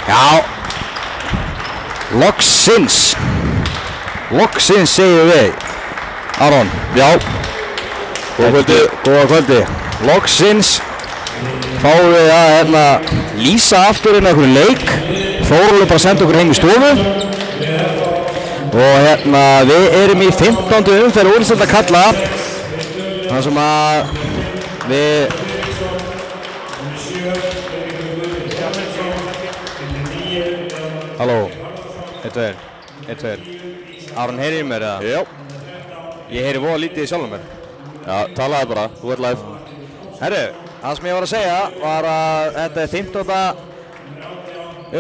Já, loksins segjum við. Aron, já. Góða kvöldi. Loksins fáum við að lýsa aftur inn á einhverjum leik. Þórólfur bara senda okkur heim í stofu. Og við erum í 15. umferð úrvalsdeildar karla. Það sem að við Halló, 1, 2 Aron, heyrir mér eða? Já. Ég heyri voða lítið í sjálfum mér. Já, talaði bara, þú ert live. Herru, það sem ég var að segja var að þetta er 15.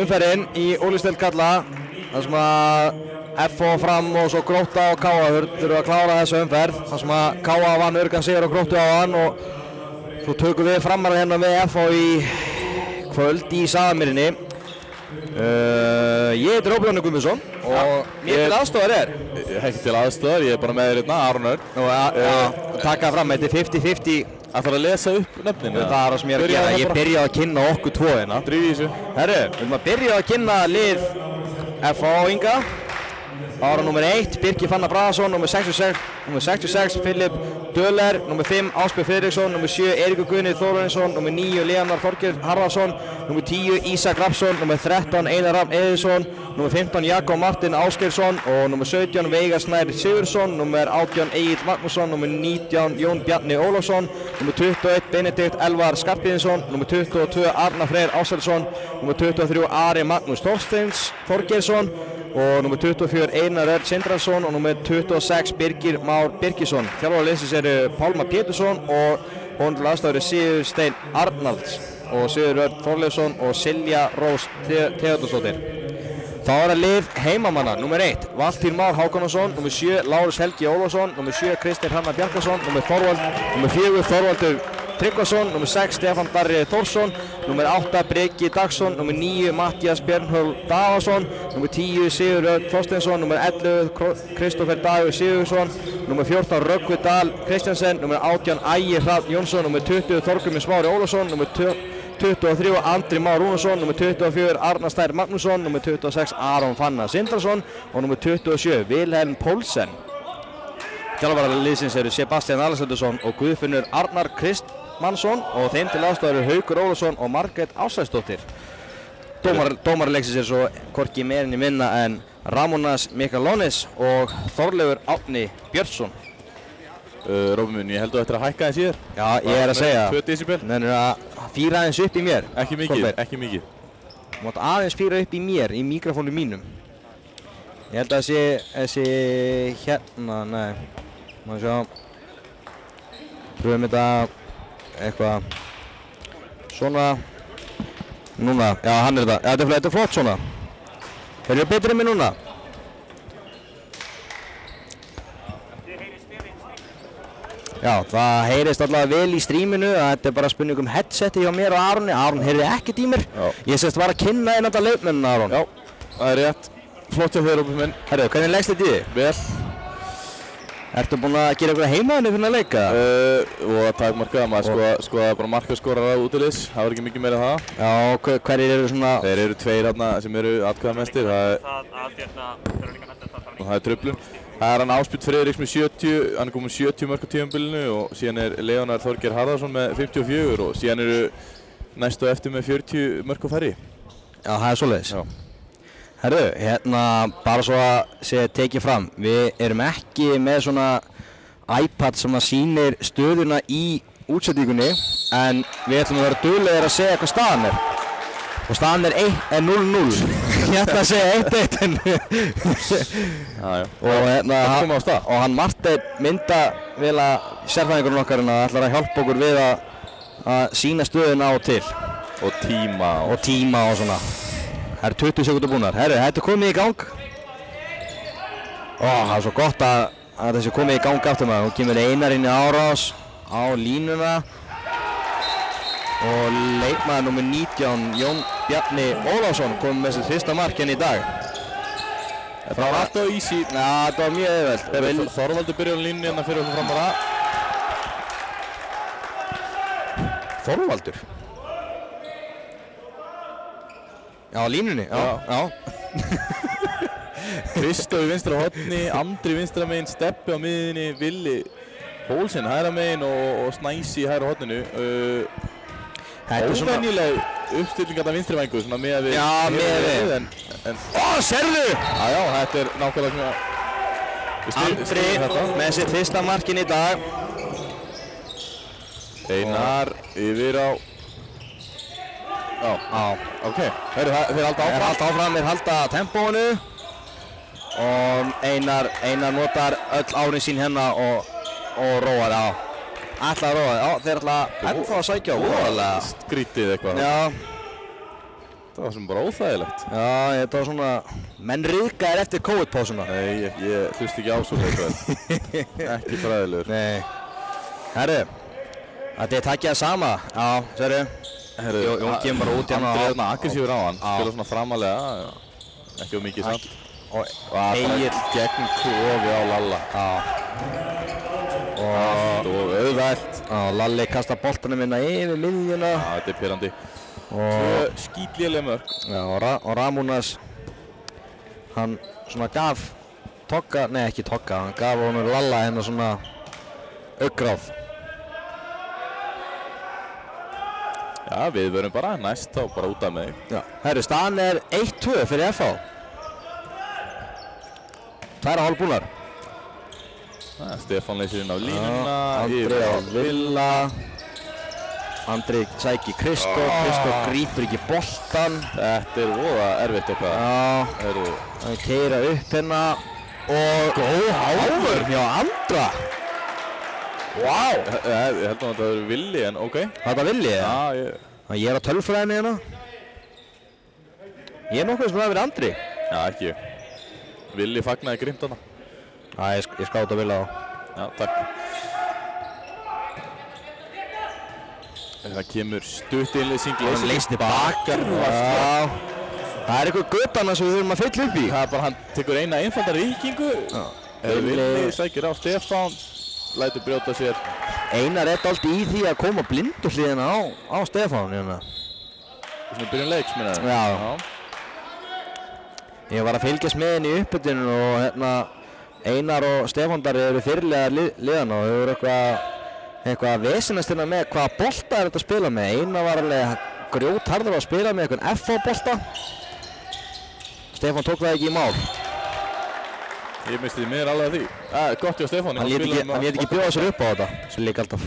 umferðin í úrvalsdeild karla. Það sem að FH Fram og svo Grótta og KA þurfa að klára þessa umferð. Það sem að KA vann örgan sigur og Gróttu á hann og svo tökum við framar hérna með FH í kvöld í Safamýrinni. Ég heitir Róbjörn Guðmundsson og mér til aðstofar er? Ekki til aðstofar, ég er bara með þér hérna, Aron Örn. Taka fram, þetta er 50-50. Ætlarðu að lesa upp nöfnin? Það er það sem ég er að gera. Ég byrjaði að kynna okkur tvo hérna. Drífið í þessu. Herru, við erum að byrja að kynna lið FH-inga. Ára nr. 1, Birkir Fannar Bragason, nr. 66, Filip Döler, nr. 5, Ásbjörn Friðriksson, nr. 7, Eiríkur Guðni Þórarinsson, nr. 9, Leonard Þorgeir Harðarsson, nr. 10, Ísak Rafnsson, nr. 13, Einar Rafn Eðinsson, nr. 15, Jakob Martin Ásgeirsson og nr. 17, Veigar Snær Sigurðsson, nr. 18, Egill Magnússon, nr. 19, Jón Bjarni Ólafsson, nr. 21, Benedikt Elvar Skarphéðinsson, nr. 22, Arnar Freyr Áselsson, nr. 23, Ari Magnús Þorgeirsson og nr. 24 Einar Örn Sindrason og nr. 26 Birgir Már Birgisson. Þjálfarar liðsins eru Pálmar Pétursson og honum aðstofar er Sigurður Steinn Arnalds og Sigurður Örn Þorleifsson og Silja Rós Theódórsdóttir. Þá er það lið heimamanna, nr. 1 Valtýr Már Hákonarson, nr. 7 Lárus Helgi Ólafsson, nr. 7 Kristinn Hrannar Bjarkason, nr. 4 Þorvaldur Tryggvason, nr. 6 Stefán Darri Þórsson, nr. 8 Breki Dagsson, nr. 9 Mattías Björnhöll Daðarsson, nr. 10 Sigurður Örn Þorsteinsson, nr. 11 Kristófer Dagur Sigurðsson, nr. 14 Röggvi Dahl Kristjansen, nr. 18 Ægir Hrafn Jónsson, nr. 20 Þorgrímur Smári Ólafsson, nr. 23 Andri Már Rúnarsson, nr. 24 Arnar Stær Magnússon, nr. 26 Aron Fannar Sindrason og nr. 27 Vilhelm Pólsen. Þjálfarar liðsins eru Sebastian Alexandersson og Guðfinnur Arnar Kristmannsson og þeim til aðstofar eru Haukur Ólafsson og Margrét Ársælsdóttir. Dómarar leiksins er svo hvorki meirinni minna en Ramonas Mikalónis og Þorleifur Árni Björnsson. Róbi minn, ég held að þetta er að hækka aðeins í þér. Já, ég er að segja. 2 decibel. Nennir að fýra aðeins upp í mér. Ekki mikið, ekki mikið. Þú mátt aðeins fýra upp í mér, í mikrofónu mínum. Ég held að þessi hérna, nei. Má sjá. Pröfum þetta eitthvað svona. Núna, já hann er þetta. Já, þetta er flott svona. Heyrðu þið betur en mig núna? Já, það heyrist allavega vel í stríminu að þetta er bara spurning headseti hjá mér og Aroni. Aron heyrði ekkert í mér. Já. Ég sést var að kynna einn alltaf leikmennina, Aron. Já, það er rétt. Flott hjá þér, Róbi minn. Herru, hvernig leggst þetta í þig? Vel. Ertu búinn að gera eitthvað heimaðinni fyrir að leika? Og að takmarka, maður skoða bara markaskorarar útilegs. Það var ekki mikið meira það. Já, hverjir eru svona? Þeir eru 2 hérna sem eru atkvæðamestir. Það er truflun. Það er hann Ásbjörn Friðriks með 70, hann er komið 70 mörk á tímabilinu og síðan er Leonard Þorgeir Harðarsson með 54 og síðan eru næstu eftir með 40 mörk á færri. Já, það er svoleiðis. Já. Herru, hérna bara svo að segja tekið fram, við erum ekki með svona iPad sem að sýnir stöðuna í útsendingunni en við ætlum að vera duglegir að segja hvað staðan er. Og staðan er 0-0. Ég ætla að segja 1-1 en og hérna og hann Marteinn myndavéla sérfræðingurinn okkar ætlar að hjálpa okkur við að sýna stöðuna á og til. Og tíma og svona. Það eru 20 sekúndur búnar. Herru, þetta er komið í gang. Það er svo gott að þessi komið í gang aftur maður. Nú kemur Einar inn í árás á línuna. Og leikmaður nr. 19, Jón Bjarni Ólafsson, kom með sitt fyrsta mark hérna í dag. Það var alltaf easy. Já, þetta var mjög auðvelt. Þorvaldur byrjar á línunni hérna fyrir okkur fram bara. Þorvaldur? Já, línunni, já. Kristó í vinstra horni, Andri vinstra megin, Steppi á miðinni, Villi Pólsen hægra megin og Snæsi í hægra horninu. Óvenjuleg uppstilling að vinstri vængu, svona með að við... Já, með við. Serðu! Já, þetta er nákvæmlega svona... Andri með sitt fyrsta markinn í dag. Einar yfir á... Já, ok. Þeir halda áfram. Þeir halda tempóinu. Og Einar notar öll árin sín hérna og róar, já. Ætla að róa, já, þeir ætla ennþá að sækja óalega. Skrítið eitthvað. Já. Það var svona bara óþægilegt. Já, þetta var svona, menn ryðgaðir eftir COVID-pásuna. Nei, ég hlust ekki á svona eitthvað. Ekki fræðilegur. Nei. Herru, þetta er takkið að sama. Já, sérðu. Jón kemur bara út hérna. Andri hérna aggressífur á hann, spila svona framalega. Ekki of mikið samt. Og Egill gegn klofi á Lalla. Já. Og auðvægt. Lalli kastar boltanum hérna yfir miðjuna. Já, þetta er pirrandi. Tvö skítléleg mörk. Já, og Ramúnas, hann svona gaf Togga, nei ekki Togga, hann gaf honum Lalla hérna svona augráð. Já, við verum bara næst þá bara út af með þig. Já. Herru, staðan er 1-2 fyrir FH. 2,5 búnar. Stefán leysir inn á línuna. Andri á Villa. Andri sækir Kristó grípur ekki boltan. Þetta er voða erfitt eitthvað. Já, hann keyra upp hérna og góð hávörn hjá Andra. Vá! Ég held að þetta verður Villi en ok. Þetta Villi? Já, ég er á tölfræðinni hérna. Ég er nokkuð sem það verið Andri. Já, ekki ég. Villi fagnaði grimmt þarna. Já, ég skáta Villa á. Já, takk. Það kemur stutt innleysing. Hann leist tilbaka. Já. Það er eitthvað göttana sem við þurfum að fylla upp í. Það er bara hann tekur eina einfalda rýkingu. Villi sækir á Stefán. Lætur brjóta sér. Einar er allt í því að koma blindu hliðina á Stefán hérna. Svona byrjun leiks minna. Já. Ég var að fylgjast með henni í uppbytinu og hérna Einar og Stefándar eru fyrirliðar liðana og þau eru eitthvað vesinast hérna með hvaða bolta er þetta að spila með. Einar var alveg grjótharður að spila með eitthvað FH-bolta. Stefán tók það ekki í mál. Ég misti því miður alveg að því. Gott hjá Stefáni. Hann lét ekki bjóða sér upp á þetta. Svo líka alltaf.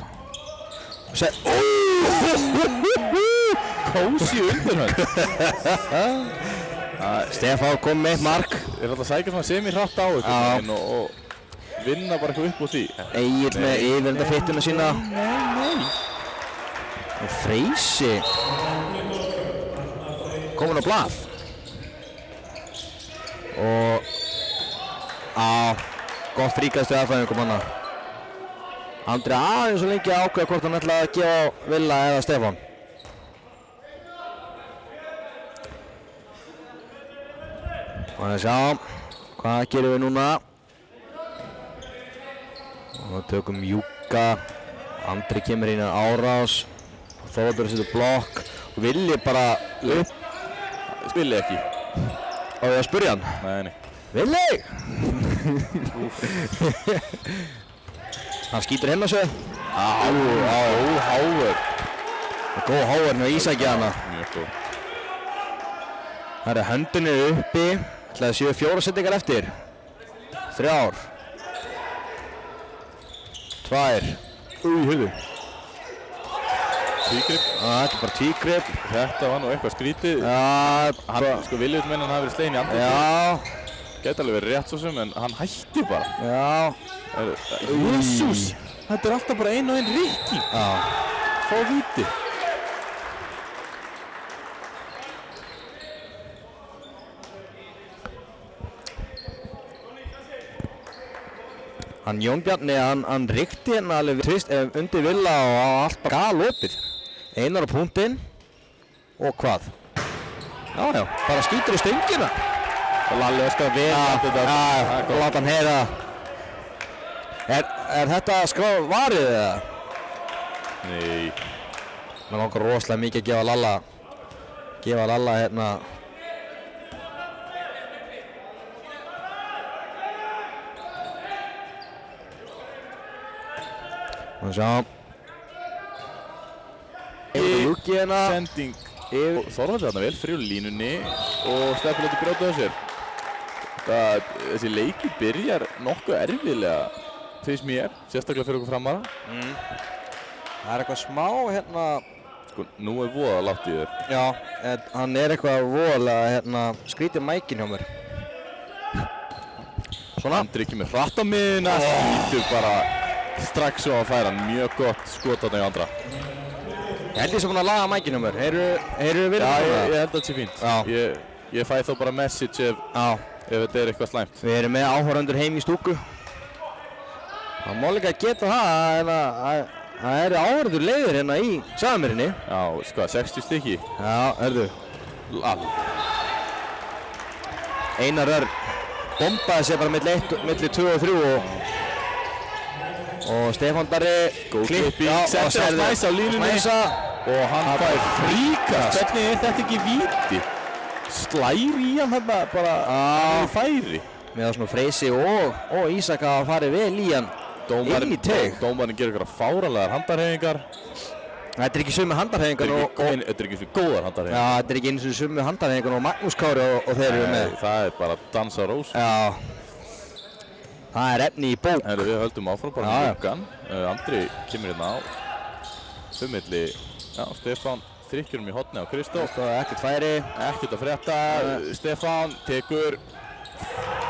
Kósi undirhönd. Stefán kom með eitt mark. Ég er alltaf að sækja svona semi-hratt á ykkur og vinna bara eitthvað upp úr því. Egill með yfirlenda fittuna sína. Nei. Og Freysi kominn á blað. Og gott fríkast við aðfæðingum hana. Andri aðeins svo lengi að ákveða hvort hann ætlaði að gefa Villa eða Stefán. Og að sjá, hvað gerum við núna? Og tökum Júka. Andri kemur inn á árás. Þóður setur blokk. Og Villi bara upp. Villi ekki. Og ég að spyrja hann. Nei. Villi! Hann skýtur hérna sig. Góð hávörn. Góð hávörn og Ísaki hana. Mjög góð. Það er höndinni uppi. Það séu 4 setningar eftir. 3. 2. Hörðu. Tvígrip. Þetta er bara tvígrip. Þetta var nú eitthvað skrítið. Já. Sko Villi út með hann hafi verið sleginn í andlitið. Já. Gæti alveg verið rétt svo sem en hann hætti bara. Já. Jesús. Þetta er alltaf bara ein og ein rikking. Já. Fá víti. Hann Jón Bjarni, hann rykti hérna alveg tvist undir Villa og allt bara galopið. Einar á punktinn. Og hvað? Já, bara skýtur í stöngina. Og Lalli öskar vel þetta. Já, láta hann heyra. Er þetta skráð varið eða? Nei. Mér langar rosalega mikið að gefa Lalla hérna Sjá. Lúki hérna. Sending. Þorvaldur þarna vel fyrir línunni og sleppur lítið brjóta á sér. Þessi leiki byrjar nokkuð erfiðlega, finnst mér, sérstaklega fyrir okkur framara. Það eitthvað smá hérna. Sko, nú voða látt í þér. Já, hann eitthvað voðalega skrítið mækin hjá mér. Svona. Andri kemur hratt á miðuna, skýtur bara strax á að færa hann. Mjög gott skot þarna í Andra. Ég held ég sem búinn að laga mækin hjá mér. Heyrðu við Já, það? ég held að þetta sé fínt. Já. Ég fæ þá bara message ef þetta eitthvað slæmt. Við erum með áhorfendur heim í stúku. Það má líka geta það að eru áhorfendur leiðir hérna í Safamýrinni. Já, sko, 60 stykki. Já, hörðu. Einar Örn bombaði sér bara milli 2 og 3 og Stefán Darri klipping, settir á Snæs á línunni og hann fær fríkast. Hvernig þetta ekki víti? Slær í hann hérna bara færi. Með svona Freysi og Ísak að fari vel í hann inn í teig. Dómarinn gerir eitthvað fáránlegar handarhefingar. Þetta ekki sömu handarhefingar Þetta er ekki fyrir góðar handarhefingar. Já, þetta ekki eins og sömu handarhefingar og Magnús Kári og þeir eru með. Það bara dansa rós. Já. Það efni í bók. Við höldum áfram bara með Júkan. Andri kemur hérna á. Milli, Stefán þrykkjur í hotni á Kristóf. Ekkert færi. Ekkert að frétta. Stefán tekur.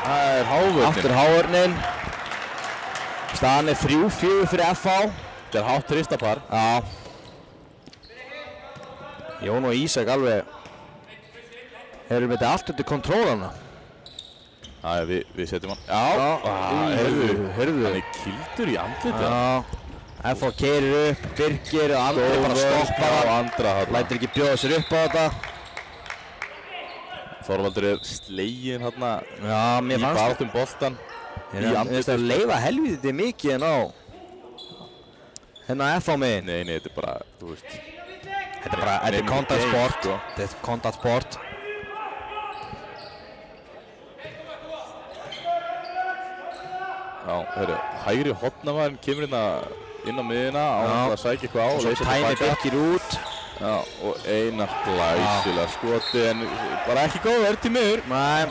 Það Hávörnin. Aftur Hávörnin. Staðan 3-4 fyrir FH. Þetta hátt þristapar. Já. Jón og Ísak alveg. Þeir eru með þetta allt undir kontrólana. Já, við setjum hann. Heyrðu. Hann kildur í andlitið. Já. FH keyrir upp, Birgir og Andri bara stoppar hann. Lætur ekki bjóða sér upp á þetta. Þorvaldur sleginn hérna Já, mér fannst í baráttum boltan. Ég finnst að leifa helvítið mikið en á hérna FH megin. Nei, þetta bara, þú veist. Þetta er kontaktsport. Þetta er kontaktsport. Já, hægri hotnamaðurinn kemur inn á miðina á að sækja eitthvað á. Svo tæmi Birgir út. Já, og Einar glæsilega skoti en bara ekki góð verð til miður. Nei.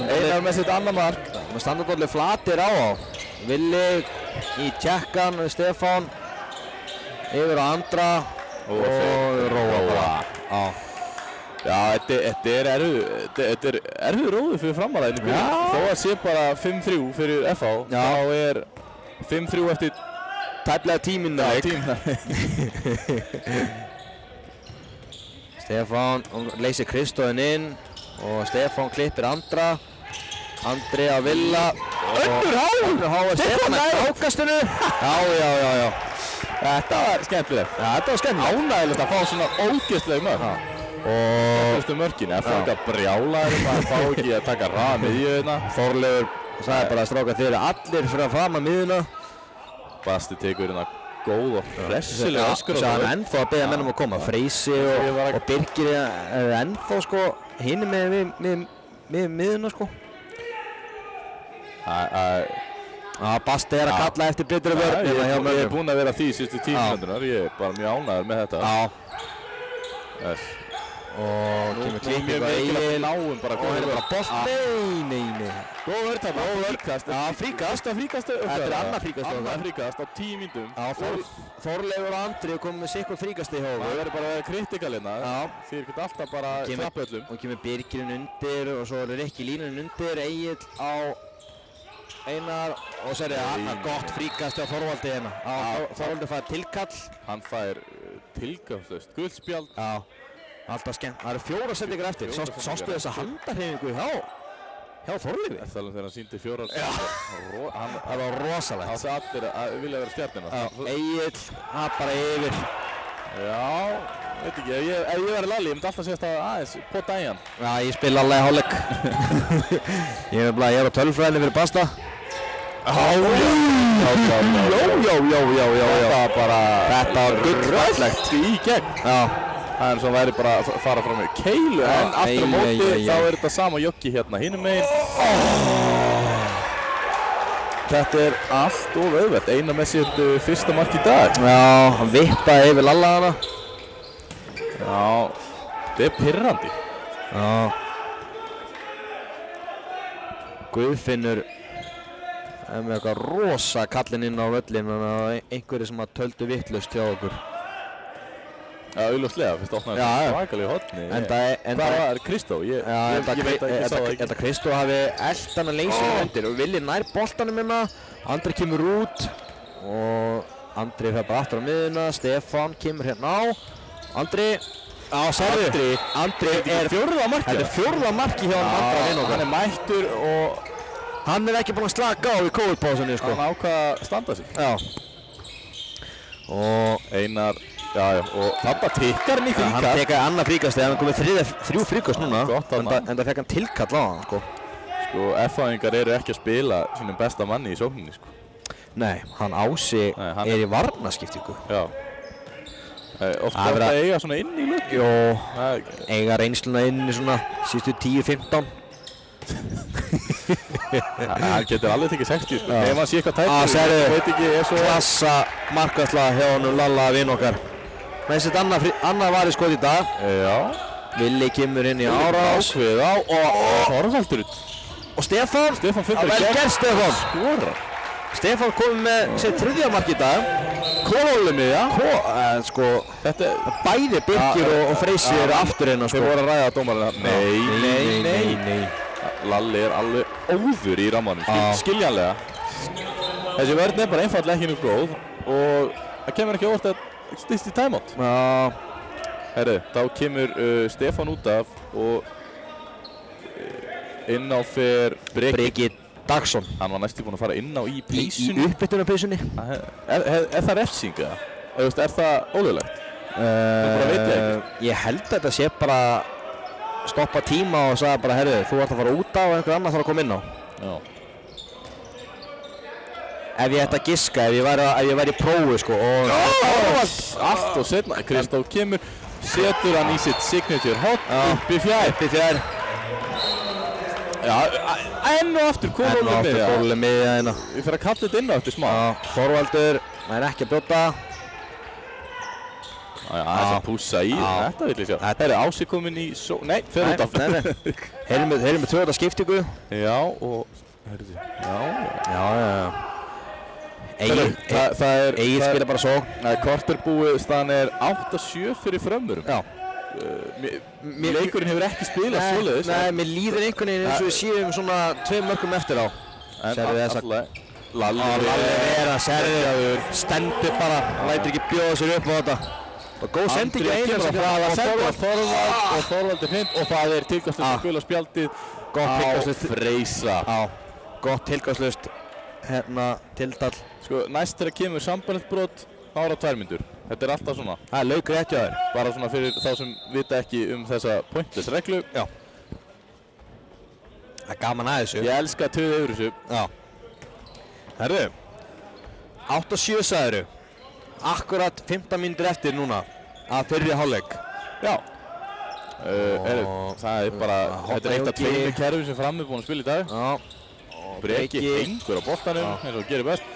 Einar með sitt annar mark. Það standa allir flatir á. Villi í tjekkan, Stefán yfir á Andra og Róa. Já, þetta er erfið róður fyrir framaræðinu. Þó að sé bara 5-3 fyrir FH, þá er 5-3 eftir tæplega tíminleik. Stefán leysir Kristófinn inn og Stefán klippir Andra. Andri að Villa. Önnur há að Stefán að ákastinu. Já. Þetta var skemmtilegt. Þetta var skemmtilegt. Ánægilegt að fá svona ógeðsleg mörk. Og mörkin, FH eitthvað brjálaður að fá ekki að taka raða miðju hérna. Þorleifur sagði bara að stráka þeir allir fyrir að fama miðjuna. Basti tekur hérna góð og hressilega öskur. Það er ennþá að beða mennum að koma. Freysi og Birgir er ennþá sko hinni með miðjuna sko. Basti er að kalla eftir betri vörn. Ég er búinn að vera því síðustu 10 mínúturnar. Ég er bara mjög ánægður með þetta. Og kemur klipping á Egil. Náum bara góð vörn. Nei. Góð vörn þarna. Góð fríkast. Fríkast. Þetta er annað fríkast. Annað fríkast á 10 mínútum. Þorleifur og Andri komið með sikkur fríkasti í hóf. Það verður bara að vera kritikal hérna. Þið geta alltaf bara klappa öllum. Og kemur Birgirinn undir og svo er Rikki línuninn undir. Egil á Einar og svo er það annað gott fríkast á Þorvaldi hérna. Þorvaldi fær tilkall. Hann fær tilkallslaust guldspjald. Alltaf skemmt. Það eru 4 sendingar eftir. Sástu þessa handarhefingu hjá Þorleifi? Það er þegar hann sýndi 4. Það var rosalegt. Það allir að vilja vera stjarnina. Egil, bara yfir. Já, veit ekki. Ef ég væri Lalli, ég myndi alltaf segja það aðeins på daginn. Já, ég spila alveg hálfleik. Ég er á tölfræðinni fyrir Basta. Þetta var gullfallegt í gegn. Það er svo væri bara að fara fram með keilu en aftur á móti þá er þetta sama joggi hérna hinum megin. Þetta er allt of auðvelt. Einar með sitt fyrsta mark í dag. Já, hann vippaði yfir Lalla hana. Já, þetta er pirrandi. Já. Guðfinnur er með eitthvað rosa kallinn inn á völlin, þannig að einhverju sem að töldu vitlaust hjá okkur. Já, auðvitað, fyrst opnaði Já, svakalega í horni. Hvað var Kristó? Ég veit ekki, ég sá það ekki. Þetta Kristó hafi elt hana leysinu undir og Villi nær boltanum hérna. Andri kemur út og Andri fer bara aftur á miðuna. Stefán kemur hérna á. Andri, Andri er fjórða markið. Þetta er fjórða markið hjá Andra vinn okkar. Hann er mættur og hann er ekki búinn að slaka á í COVID-pásunni, sko. Hann ákvað að standa sig. Já. Og Einar, já, og þarna tikkar hann í fríkast. Hann tekaði annað fríkast þegar hann komið þrjú fríkast núna. Gott þarna. En það fekk hann tilkall á hann, sko. Sko, F-fáingar eru ekki að spila sínum besta manni í sókninni, sko. Nei, hann Ási er í varnaskiptingu. Já. Oft gott að eiga svona inn í lögg. Jó, eiga reynsluna inn í svona síðustu 10-15. Hann getur alveg tekið 60, sko. Ef hann sé eitthvað tættur, veit ekki, svo... Klassa markaðslag hjá honum Lalla vinn okkar. Með sitt annað variskot í dag. Já. Villi kemur inn í árás. Ákveð á og Þorvaldur. Og Stefán. Fyrir vel gert, Stefán. Skorar. Stefán kom með sitt þriðja mark í dag. Kólólumið, já. Sko, þetta bæði Birkir og Freysi eru aftur hérna, sko. Þeir voru að ræða dómarinn. Nei. Lalli er alveg óður í rammanum, skiljanlega. Þessi vörn er bara einfaldlega ekki nú góð og það kemur ekki óvart að styst í timeout. Herri, þá kemur Stefán út af og inn á fer Breki Dagsson. Hann var næstu búinn að fara inn á í peysunni. Í uppbytunarpeysunni. Er það refsing eða? Er það ólöglegt? Bara veit ég ekki. Ég held að þetta sé bara stoppa tíma og sagði bara, herru, þú ert að fara út af og einhver annar þarf að koma inn á. Já. Ef ég ætti að giska, ef ég væri í prófi, sko, og... Allt og setna. Kristó kemur, setur hann í sitt signature hot, uppi fjær. Já, enn og aftur kólólið miðja hérna. Við fyrir að kalla þetta inn á eftir smá. Þorvaldur, það er ekki að brjóta. Já, þess að pússa í, þetta vil ég sjá. Þetta er Ási kominn í nei, fer út af. Nei. Þeir eru með tvöða skiptingu. Já, og... Já. Egil spila bara svo. Korterbúi staðan er 8-7 fyrir Frömmurum. Já. Leikurinn hefur ekki spilað svoleiðis. Nei, mér líður einhvern veginn eins og við séum svona 2 mörkum eftir á. En alltaf... Lalli er að serður, stendur bara, lætur ekki bjóða sér upp á þetta. Og góð sending í Einar sem það að senda Þorvald er hreint og það er tilgangslust að spila spjaldið á Freysa. Gott tilgangslust hérna tildall. Sko næst þegar kemur sambandbrot ára 2 mínútur. Þetta er alltaf svona. Það er lauk rétt hjá þér. Bara svona fyrir þá sem vita ekki þessa pointless reglu. Já. Það er gaman að þessu. Ég elska að töða yfir þessu. Já. Herru, 8-7 sagðiru. Akkurat 15 mínútur eftir núna að fyrri hálfleik. Já. Það er bara, þetta er eitt af 2 kerfum sem Fram er búinn að spila í dag. Já. Breki hengur á boltanum eins og gerir best.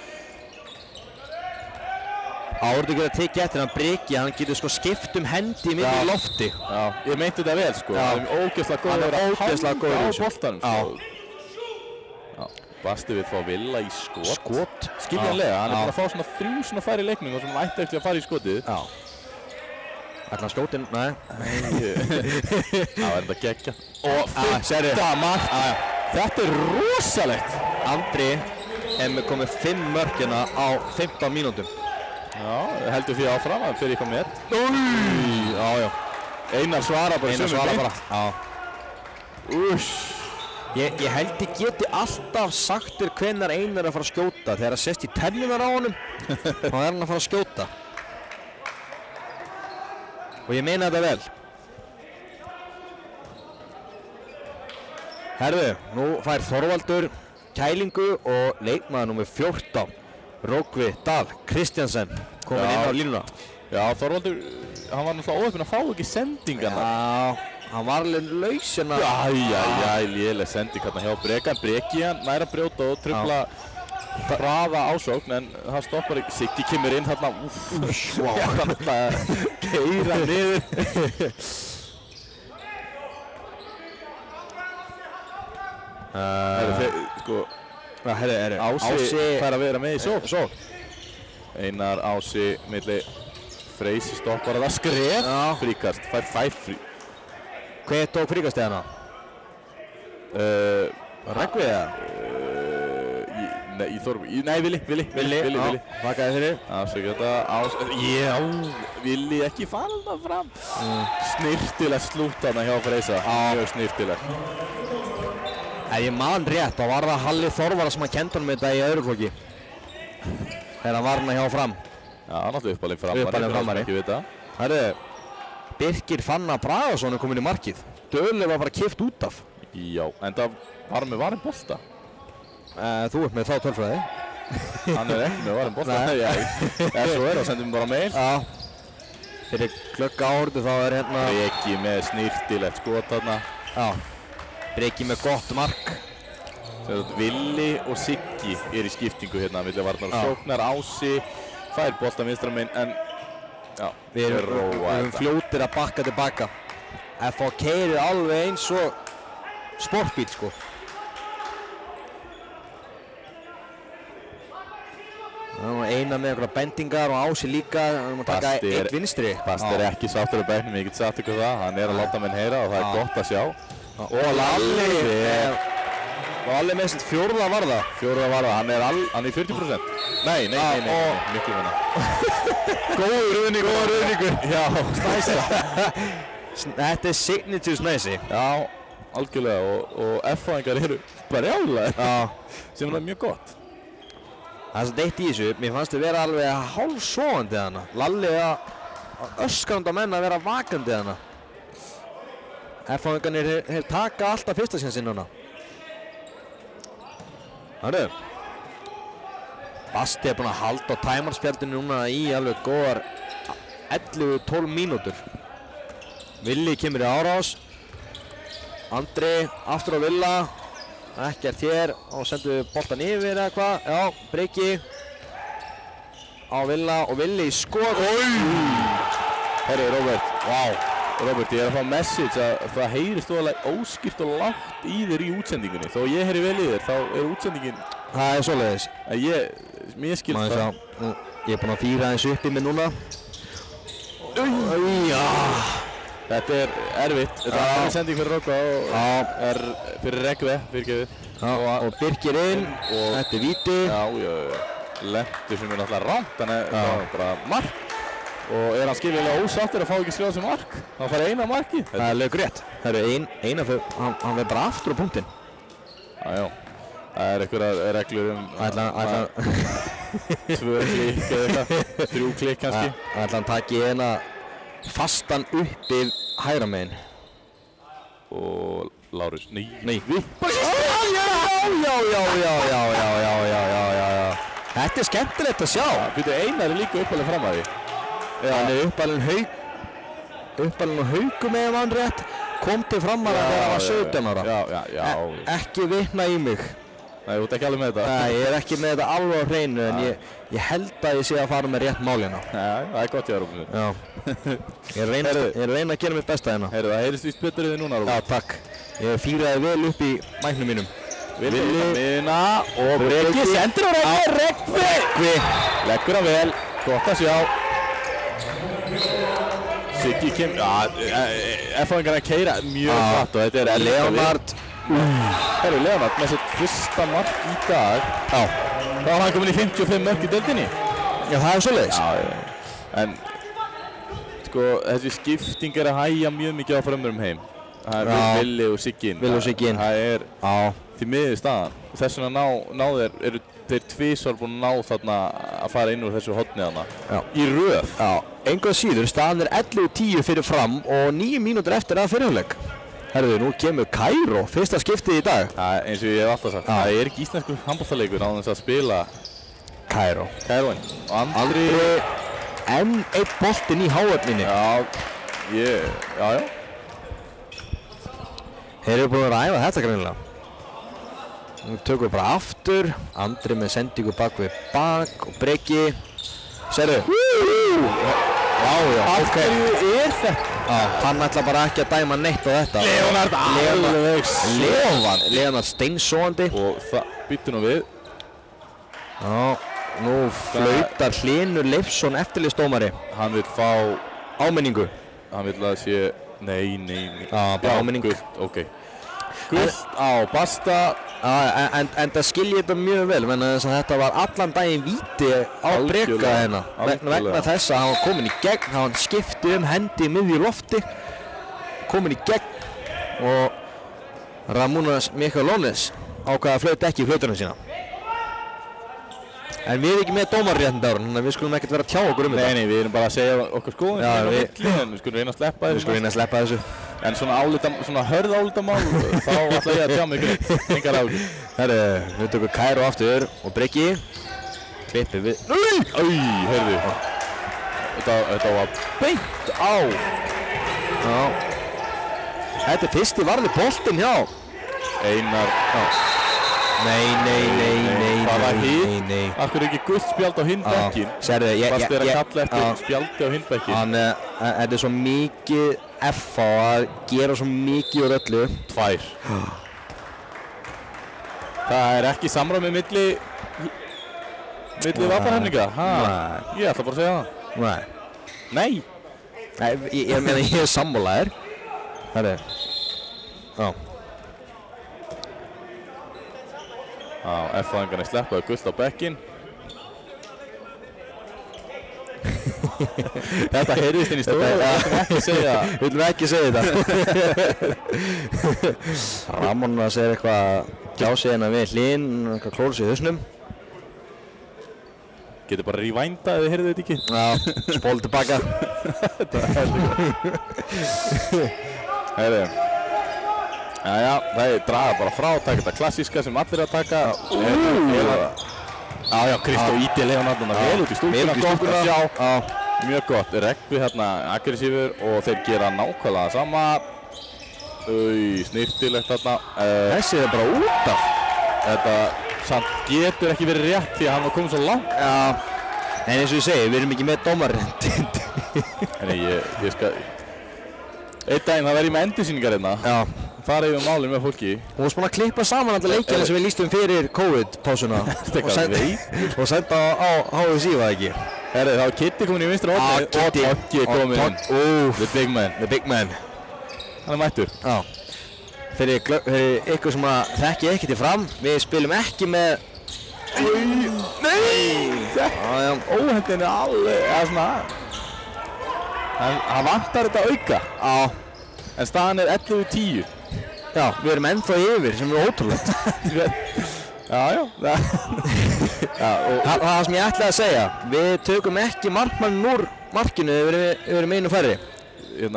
Árið ekki að tekja eftir hann Breki, hann getur sko skipt hendi í miðju lofti. Já, ég meinti þetta vel sko. Hann er ógeðslega góður á boltanum sko. Basti við fá Villa í skot. Skiljanlega, hann er bara að fá svona 3 svona færi leiknum og svona ætti ekki að fara í skotið. Já. Ætla hann skjótinn? Nei. Það var enda geggja. Og þetta mark. Þetta er rosalegt. Andri er komið 5 mörk hérna á 15 mínútum. Já, heldur því áfram að fyrir eitthvað met. Já. Einar svarar bara sömu mynd. Já. Ég held ég geti alltaf sagt þér hvenær Einar er að fara að skjóta. Þegar það sést í tennunar á honum, þá er hann að fara að skjóta. Og ég meina þetta vel. Herðu, nú fær Þorvaldur kælingu og leikmaður númer 14, Rókvi Dahl Kristjansen, kominn inn á línuna. Já, Þorvaldur, hann var náttúrulega óheppinn að fá ekki sendingarna. Já. Hann var alveg laus hérna. Léleg sending hérna hjá Breki hann nær að brjóta og trufla hraða ásókn en það stoppar ekki. Siggi kemur inn þarna. Vá. Hann ætla að keyra niður. Ási fær að vera með í sókn. Einar Ási milli Freysi stoppar að það skref. Fríkast, fær 5 frí. Hver tók fríkastið hana? Reggvið eða? Nei, Vili. Þakkaði fyrir. Afsökja þetta. Vili ekki fara þetta fram. Snirtilegt slútt hana hjá Freysa. Mjög snirtilegt. Ef ég man rétt, þá var það Halli Þorvara sem að kenda honum þetta í öðru flokki. Þegar hann var hana hjá Fram. Já, náttúrulega uppalinn framari. Ekki vita. Herru, Birkir Fannar Bragason er komin í markið. Döðli var bara kippt út af. Já, en það var með varinn bolta. Þú ert með þá tölfræði. Hann er ekki með varinn bolta. Ef svo þá sendum við bara mail. Já. Fyrir klukka áhörðu þá er hérna... Breki með snirtilegt skot þarna. Já. Breki með gott mark. Vili og Siggi er í skiptingu hérna milli varnar og sóknar. Ási fær bolta vinstra megin en... Já, við erum fljótir að bakka tilbaka. FH keyrir alveg eins og sportbíl sko. Einar með einhverja bendingar og Ási líka. Við erum að taka eitt vinstri. Bast er ekki sáttur á bekknum, ég get sagt ykkur það. Hann er að láta menn heyra og það er gott að sjá. Og Lalli með sitt fjórða varða. Hann er í 40%. Nei, miklu minna. Góður ruðningur. Já, Snæsi. Þetta er signature Snæsi. Já, algjörlega og F-fæðingar eru brjálaðir. Sem er mjög gott. Það er svo eitt í þessu, mér fannst þið vera alveg hálfsofandi hana. Lalli að öskranda menn að vera vakandi hana. F-fæðingarnir taka alltaf fyrsta sinn núna. Hörru. Basti er búinn að halda á tæmarspjaldinu núna í alveg góðar 11-12 mínútur. Villi kemur í árás. Andri aftur á Villa. Ekkert hér og sendur við boltan yfir eða hvað. Já, Breki á Villa og Villi í skot. Herri, Róbert. Vá. Róbert, ég er að fá message að það heyrist óalega óskýrt og lágt í þér í útsendingunni. Þó ég heyri vel í þér, þá er útsendingin... Það er svoleiðis. Mér skilst það. Ég er búinn að fýra aðeins upp í mig núna. Þetta er erfitt. Þetta er sending fyrir Róka og er fyrir Reggve, fyrirgefið. Og Birkir inn. Þetta er víti. Já. Lentur sem er náttúrulega rangt, þannig að það er bara mark. Og er hann skiljulega ósáttur að fá ekki skrifað sem mark. Þá fær eina marki. Það er lög rétt. Það eru eina fyrir, hann verður bara aftur á punktinn. Já. Það er einhverjar reglur 2 klikk eða eitthvað, 3 klikk kannski. Ætla hann taki eina fastan uppi hægra megin. Og Lárus, nei. Já. Þetta er skemmtilegt að sjá. Býtu, Einar er líka uppalinn fram að því. Hann er uppalinn og Haukum eða hann rétt. Kom til framar að þegar hann var 17 ára. Já. Ekki vitna í mig. Nei, þú ert ekki alveg með þetta. Nei, ég er ekki með þetta alveg á hreinu en ég held að ég sé að fara með rétt mál hérna. Nei, það er gott hjá Róbert. Já. Ég reyna að gera mitt besta hérna. Heyrðu, það heyrist víst betur í þig núna, Róbert. Já, takk. Ég fýraði vel upp í mæknum mínum. Villi miðuna og Breki sendir á Reggvi. Leggur hann vel, gott að sjá. Siggi F-fæðingar að keyra mjög hratt og þetta er Leonard. Leonard með sitt fyrsta mark í dag. Já. Þá var hann komin í 55 mörk í deildinni. Já, það er svoleiðis. Já. En sko, þessi skipting er að hægja mjög mikið á frömmurum heim. Það er Villi og Siggi inn. Það er því miður staðan. Þess vegna eru þeir tvisvar búin að ná þarna að fara inn úr þessu horni þarna. Í röð. Já. Engu að síður, staðan er 11-10 fyrir Fram og 9 mínútur eftir að fyrirhálfleik. Herðu, nú kemur Kaíró, fyrsta skiptið í dag. Eins og ég hef alltaf sagt, það er ekki íslenskur handboltaleikur án þess að spila Kairóinn. Og Andri enn eitt boltinn í háöfninni. Já. Þeir eru búin að ræða þetta greinilega. Nú tökum við bara aftur. Andri með sendingu bak við bak og Breki. Serðu? Já, Af ok. hverju er þetta? Hann ætla bara ekki að dæma neitt á þetta. Leonard alveg Leonard steinsóandi. Og það býttu nú við. Já, nú flautar Hlynur Leifsson eftirlitsdómari. Hann vill fá Áminningu. Hann vill að það sé Nei. Já, bara áminning. Gult, ok. Gult á Basta. En það skilji þetta mjög vel, menn að þetta var allan daginn víti á Breka hérna. Vegna þess að hann var komin í gegn, hann skipti hendi í miðju lofti, komin í gegn og Ramúnas Mikalónis ákvaða að flauta ekki í flautunum sína. En við erum ekki með dómarréttindi ára, þannig að við skulum ekkert vera að tjá okkur þetta. Nei, við erum bara að segja okkur skoðun en við skulum reyna að sleppa þessu. Við skulum reyna að sleppa þessu. En svona hörð álitamál, þá ætla ég að tjá mig greitt. Engar áhugur. Herru, við tökum Kæró aftur og Breki. Klippið við. Heyrðu. Þetta var beint á. Já. Þetta er fyrsti varði boltinn hjá. Einar. Nei. Það var hitt. Af hverju ekki gult spjald á hinn bekkinn? Sérðu, Varstu að kalla eftir spjaldi á hinn bekkinn? Þetta er svo mikið FH að gera svo mikið úr öllu. 2. Það er ekki samræmi milli vallarhemninga? Ég ætla bara að segja það. Nei. Ég meina ég er sammálaður. Herru. Já. F-fæðingarnir sleppaði gult á bekkinn. Þetta heyrðist inn í stofu, við viljum ekki segja það. Ramón að segja eitthvað gjásið hérna við Hlyn, eitthvað klóra sig í hausnum. Getur bara rewindað ef þið heyrðu þetta ekki. Já, spóla tilbaka. Þetta er heldur. Heyrðu. Jæja, það draga bara frá, taka þetta klassíska sem allir að taka. Já, Kristó íti Leonard vel út í stúkuna. Mjög gott, Reggvi hérna aggressífur og þeir gera nákvæmlega sama. Snirtilegt þarna. Þessi er bara út af. Þetta samt getur ekki verið rétt því að hann var komið svo langt. Já, en eins og ég segi, við erum ekki með dómarréttindi. Nei, ég skal... Einn daginn það verði með endursýningar hérna. Já. Fara yfir málið með fólki. Hún var svona að klippa saman alltaf leikjana sem við lýstum fyrir COVID-pásuna. Og senda á HSI, var það ekki? Herri, þá var Kitty komin í vinstra hornið og Toggi komin inn. The big man. Hann er mættur. Já. Fyrir ykkur sem að þekki ekkert í fram, við spilum ekki með... Nei! Óhendin er alveg, eða svona... Hann vantar þetta auka. Já. En staðan er 11-10. Já, við erum ennþá yfir sem er ótrúlegt. Já. Það sem ég ætlaði að segja, við tökum ekki markmannin úr markinu ef við erum einu færri. Ég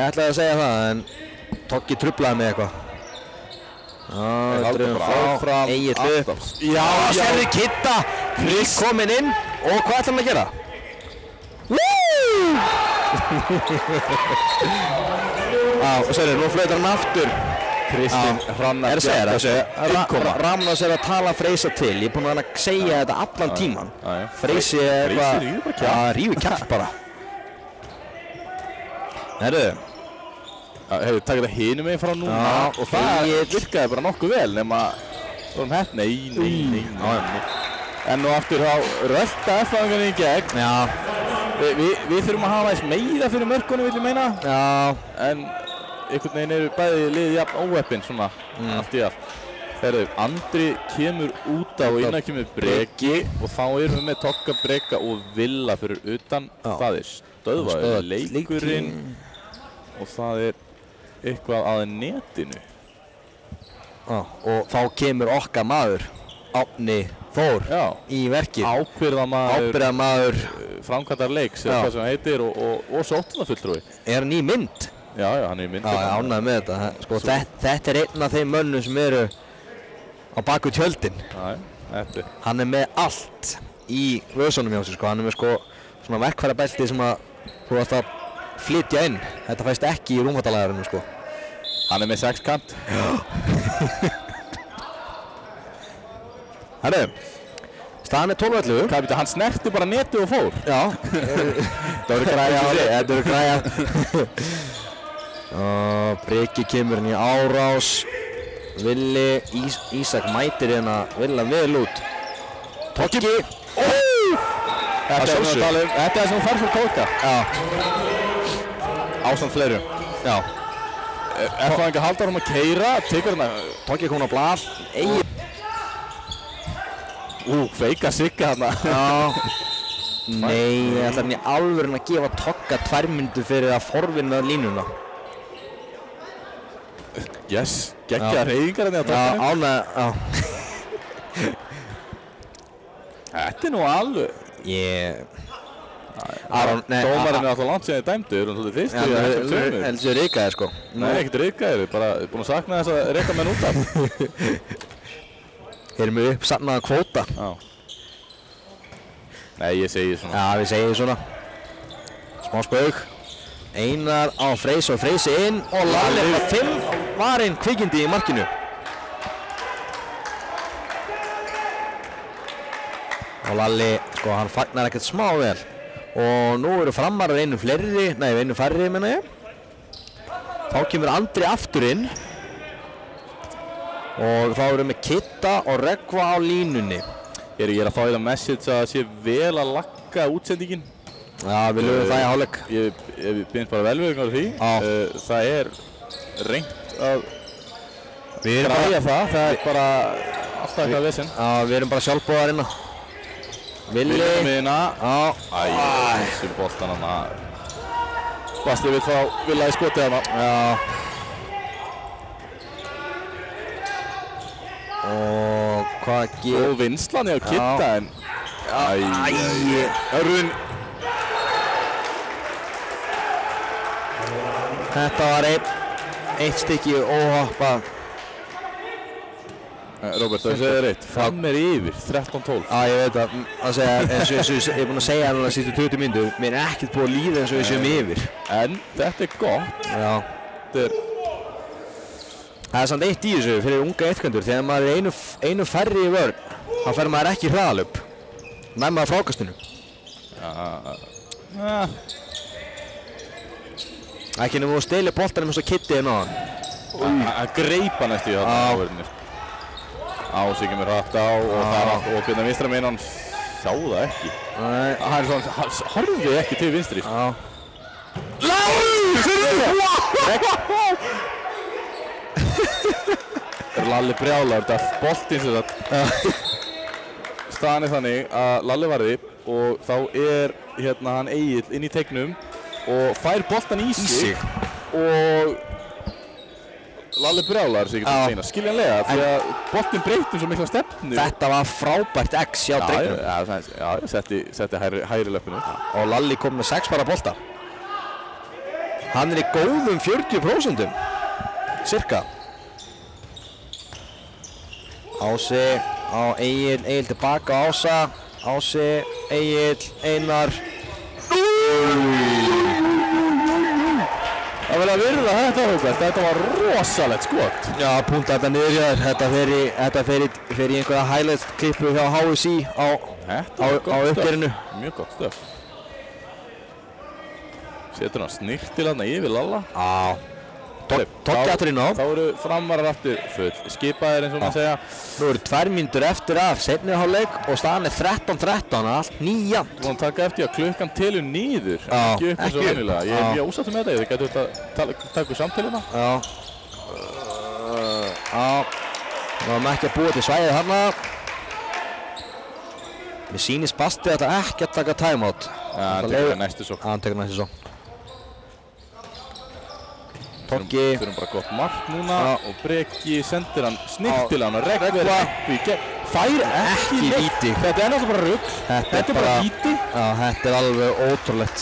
ætlaði að segja það, en Toggi truflaði með eitthvað. Já, drifum frá, Egill upp. Já, sérðu Kitta, Chris kominn inn og hvað ætlar hann að gera? Og sérðu, nú flautar hann aftur. Kristinn Hrannar Ramnas er að tala Freysa til. Ég er búinn að segja þetta allan tíman. Freysi er eitthvað... rífur kjaft bara. Herru. Hefur takkt þetta hinum meginn frá núna og það virkaði bara nokkuð vel nema vorum hett, nei. En nú aftur þá rölda F-fæðingarnir í gegn. Já. Við þurfum að hafa eins meira fyrir mörkunum, vil ég meina. Já. En einhvern veginn eru bæði liðið jafn óheppin svona allt í allt. Herðu, Andri kemur út á og innan kemur Breki og þá erum við með Togga, Breka og Villa fyrir utan. Það er stöðvaður leikurinn og það er eitthvað að netinu. Og þá kemur okkar maður, Árni Þór, í verkið. Ábyrgðarmaður framkvæmdar leiks, eða hvað sem hann heitir, og sóknarfulltrúi. Er hann í mynd? Já, hann er í mynd. Já, ég ánægði með þetta. Sko, þetta er einn af þeim mönnum sem eru á baku tjöldin. Hann er með allt í vöðsunum hjá sig, sko. Hann er með sko svona verkfærabelti sem að þú ætti að flytja inn. Þetta fæst ekki í rúmfattalæðarinn, sko. Hann er með 6 kant. Herru, staðan 12-11. Hvað veitir, hann snerti bara netið og fór? Já. Það voru græja. Þetta voru græja. Breki kemur hann í árás. Villi, Ísak mætir hérna Villa vel út. Tokki. Þetta er sem hún fær fyrir Tóka. Ásamt fleirum. Já. Er það ekki að halda hann að keyra? Tekur hann Tokki komin á blað. Feika Sigga þarna. Já. Nei, það ætlar hann í alvörun að gefa Tokka 2 mínútur fyrir að forvinna línuna. Yes, geggja reyðingar henni á Tokkinu. Já, ánægð, Þetta er nú alveg. Dómarinn er alltaf langt síðan í dæmdu, er hann svolítið fyrstur í að hægt tveimur. Heldur sér reykaði sko. Nei, ekkert reykaði, bara búin að sakna þess að reyka menn út af. Erum við uppsafnaða kvóta. Já. Nei, ég segi svona. Já, við segjum svona. Smá spaug. Einar á Freys og Freysi inn og Lalli bara 5 varinn kvikindi í markinu. Og Lalli, sko, hann fagnar ekkert smá vel. Og nú eru framarar einu færri, menna ég. Þá kemur Andri aftur inn. Og þá erum við Kitta og Röggva á línunni. Ég er að fá hérna message að það sé vel að lagga útsendingin. Já, við lögum það í hálfleik. Ég bind bara velvirðingar á því. Það er reynt að græja það. Það er bara alltaf eitthvað vesen. Já, við erum bara sjálfbóðar innan. Villi. Miðina. Þessi boltan hana. Basti vill fá Villa í skotið hana. Já. Og hvað Og vinslan hjá Kitta en... Örvin. Þetta var eitt stykki óhoppað. Róbert, það segir reitt. Fram er yfir, 13-12. Já, ég veit það. Það segja, eins og ég er búinn að segja núna síðustu 20 mínútur, mér er ekkert búið að líða eins og við séum yfir. En þetta er gott. Já. Það er samt eitt í þessu fyrir unga eittkvöndur. Þegar maður er einu færri í vörn, þá fer maður ekki hraðalöp. Nær maður frákastinu. Ekki nefnum að stela boltanum eins og Kitti inn á hann. Að greipa næstu í þarna áverðinir. Ási kemur hratt á og það er allt opinn að vinstra meginn, hann sá það ekki. Nei. Hann er svona, hann horfði ekki til vinstri. Já. Lalli brjálar, þetta boltinn sem sagt. Staðan er þannig að Lalli varði og þá er hérna hann Egill inn í teignum og fær boltan í sig og Lalli brjálar sig ekki að segna, skiljanlega, því að boltinn breytir svo mikla stefnu. Þetta var frábært X hjá drengnum. Já, setti hægri löppinu. Og Lalli kom með 6 bara bolta. Hann er í góðum 40%, cirka. Ási á Egill tilbaka á Ása. Ási, Egill, Einar. Það verður að virða þetta Róbert, þetta var rosalegt skot. Já, púnta þetta niður hjá þér. Þetta fer í einhverja highlights klippu hjá HSI á uppgerinu. Mjög gott stöf. Setur hann snirtilega yfir Lalla. Já. Tokki aftur inn á. Þá eru framarar aftur full skipaðir eins og maður segja. Nú eru 2 mínútur eftir af seinni hálfleik og staðan er 13-13, allt nýjant. Þú máum taka eftir að klukkan telur niður, ekki upp eins og venjulega. Ég er mjög ósáttur með þetta, þið getur þetta taka úr samtalina. Við varum ekki að búa til svæðið þarna. Mér sýnist Basti að þetta ekki að taka timeout. Hann tekur næstu sókn. Hann tekur næstu sókn. Tokki. Þurfum bara gott mark núna og Breki sendir hann snirtilega og Röggva fær ekki víti. Þetta er náttúrulega bara rugl. Þetta er bara víti. Já, þetta er alveg ótrúlegt.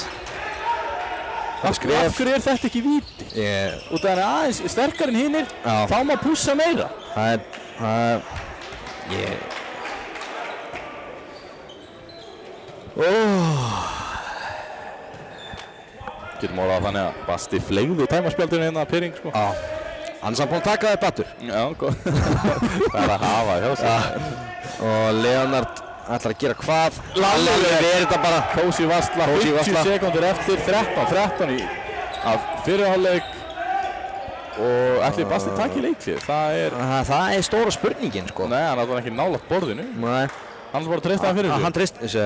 Af hverju er þetta ekki víti? Út af hann er aðeins sterkar en hinnir, þá má pússa meira. Getum orðað þannig að Basti fleygði tæmaspjaldinu hérna að Pirring sko. Hann er samt búinn að taka þetta aftur. Já, góð. Það er að hafa hjá sig. Og Leonard ætlar að gera hvað? Lalli verið þetta bara. Kósi Vassla, 50 sekundur eftir, 13 af fyrirháleik. Og ætli Basti taki leiklið, það er stóra spurningin, sko. Nei, hann var ekki nálægt borðinu. Nei. Hann var bara að treysta hann fyrir þessu. Hann treyst þessu.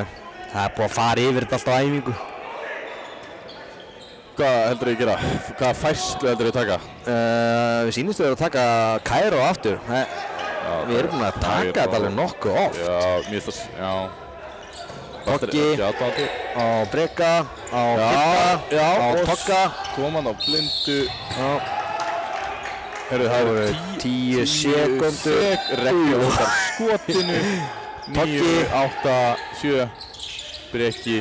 Það er búið að fara yfir þetta alltaf á æfingu. Hvað heldur þið að gera? Hvaða færslu heldur þið að taka? Við sýnumst að við erum að taka Kairo aftur. Við erum búin að taka þetta alveg nokkuð oft. Já, mér finnst það, já. Toggi, á Breka, á Kitta, á Togga. Koman á Blindu. Það voru 10 sekundur. Rekki okkar skotinu. 9, 8, 7. Breki.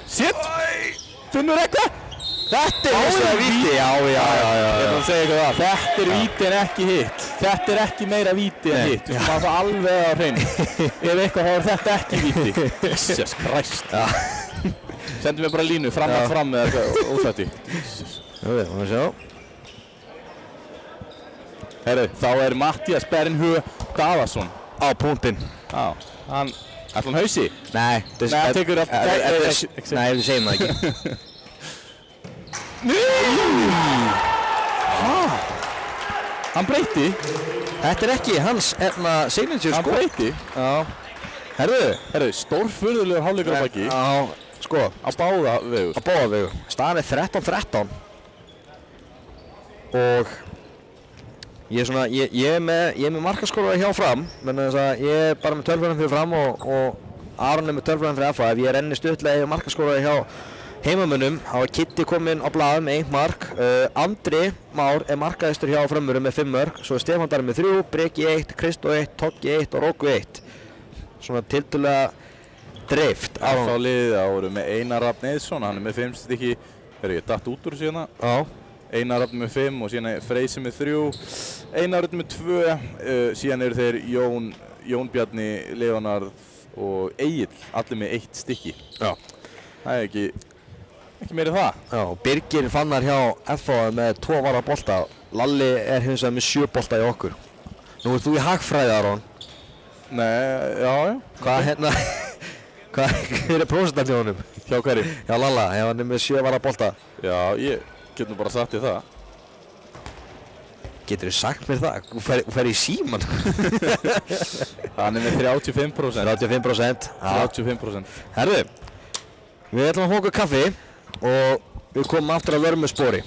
Sitt! Finnur eitthvað? Þetta er þess að víti, já. Ég ætla að segja ykkur það, þetta er víti en ekki hitt. Þetta er ekki meira víti en hitt. Þú maður það alveg á hreinu. Ef eitthvað þá er þetta ekki víti. Jesus Christ. Sendum við bara línu, fram með eitthvað ósætti. Við maður sjá. Herru, þá er Mattías Bernhö Daðarsson Á punktinn. Já, hann, ætla hann hausi? Nei, hann tekur Nei, við segjum það ekki. Hann breyti. Þetta er ekki hans signature Hann breyti. Já. Herru, stórfurðulegur hálfleikur á baki. Já, sko. Á báða vegu. Á báða vegu. Staðan er 13-13. Og ég er með markaskóra hjá Fram, menn þess að ég er bara með 12 fyrir Fram og Aron er með 12 fyrir FH. Ef ég renni stuttlega yfir markaskóra hjá heimamönnum, þá er Kitty kominn á blað með 1 mark. Andri Már er markaðistur hjá Frömmurum með 5 mörk. Svo er Stefán Darri með 3, Breki 1, Kristó 1, Toggi 1 og Róku 1. Svona tiltölulega dreift. Þá liðið á voru með Einar Rafn Eiðsson, hann er með 5 stykki. Herru, ég datt út úr síðan. Já. Einar Rafn með 5 og síðan er Freysi með 3. Einar Rafn með 2, síðan eru þeir Jón Bjarni, Leonard og Egill, allir með 1 stykki. Já. Það er ekki meiri það. Já, Birgir Fannar hjá FH með 2 varða bolta. Lalli er hins vegar með 7 bolta í okkur. Nú ert þú í hagfræði, Aron. Nei, já. Hvað hver er prósentan hjá honum? Hjá hverjum? Já, Lalla, ef hann er með 7 varða bolta. Já, ég get nú bara sagt þér það. Geturðu sagt mér það? Þú fer í síman. Hann er með 35%. 35%. 35%. Herðu, við ætlum að hóka kaffi og við komum aftur að vörmu spori.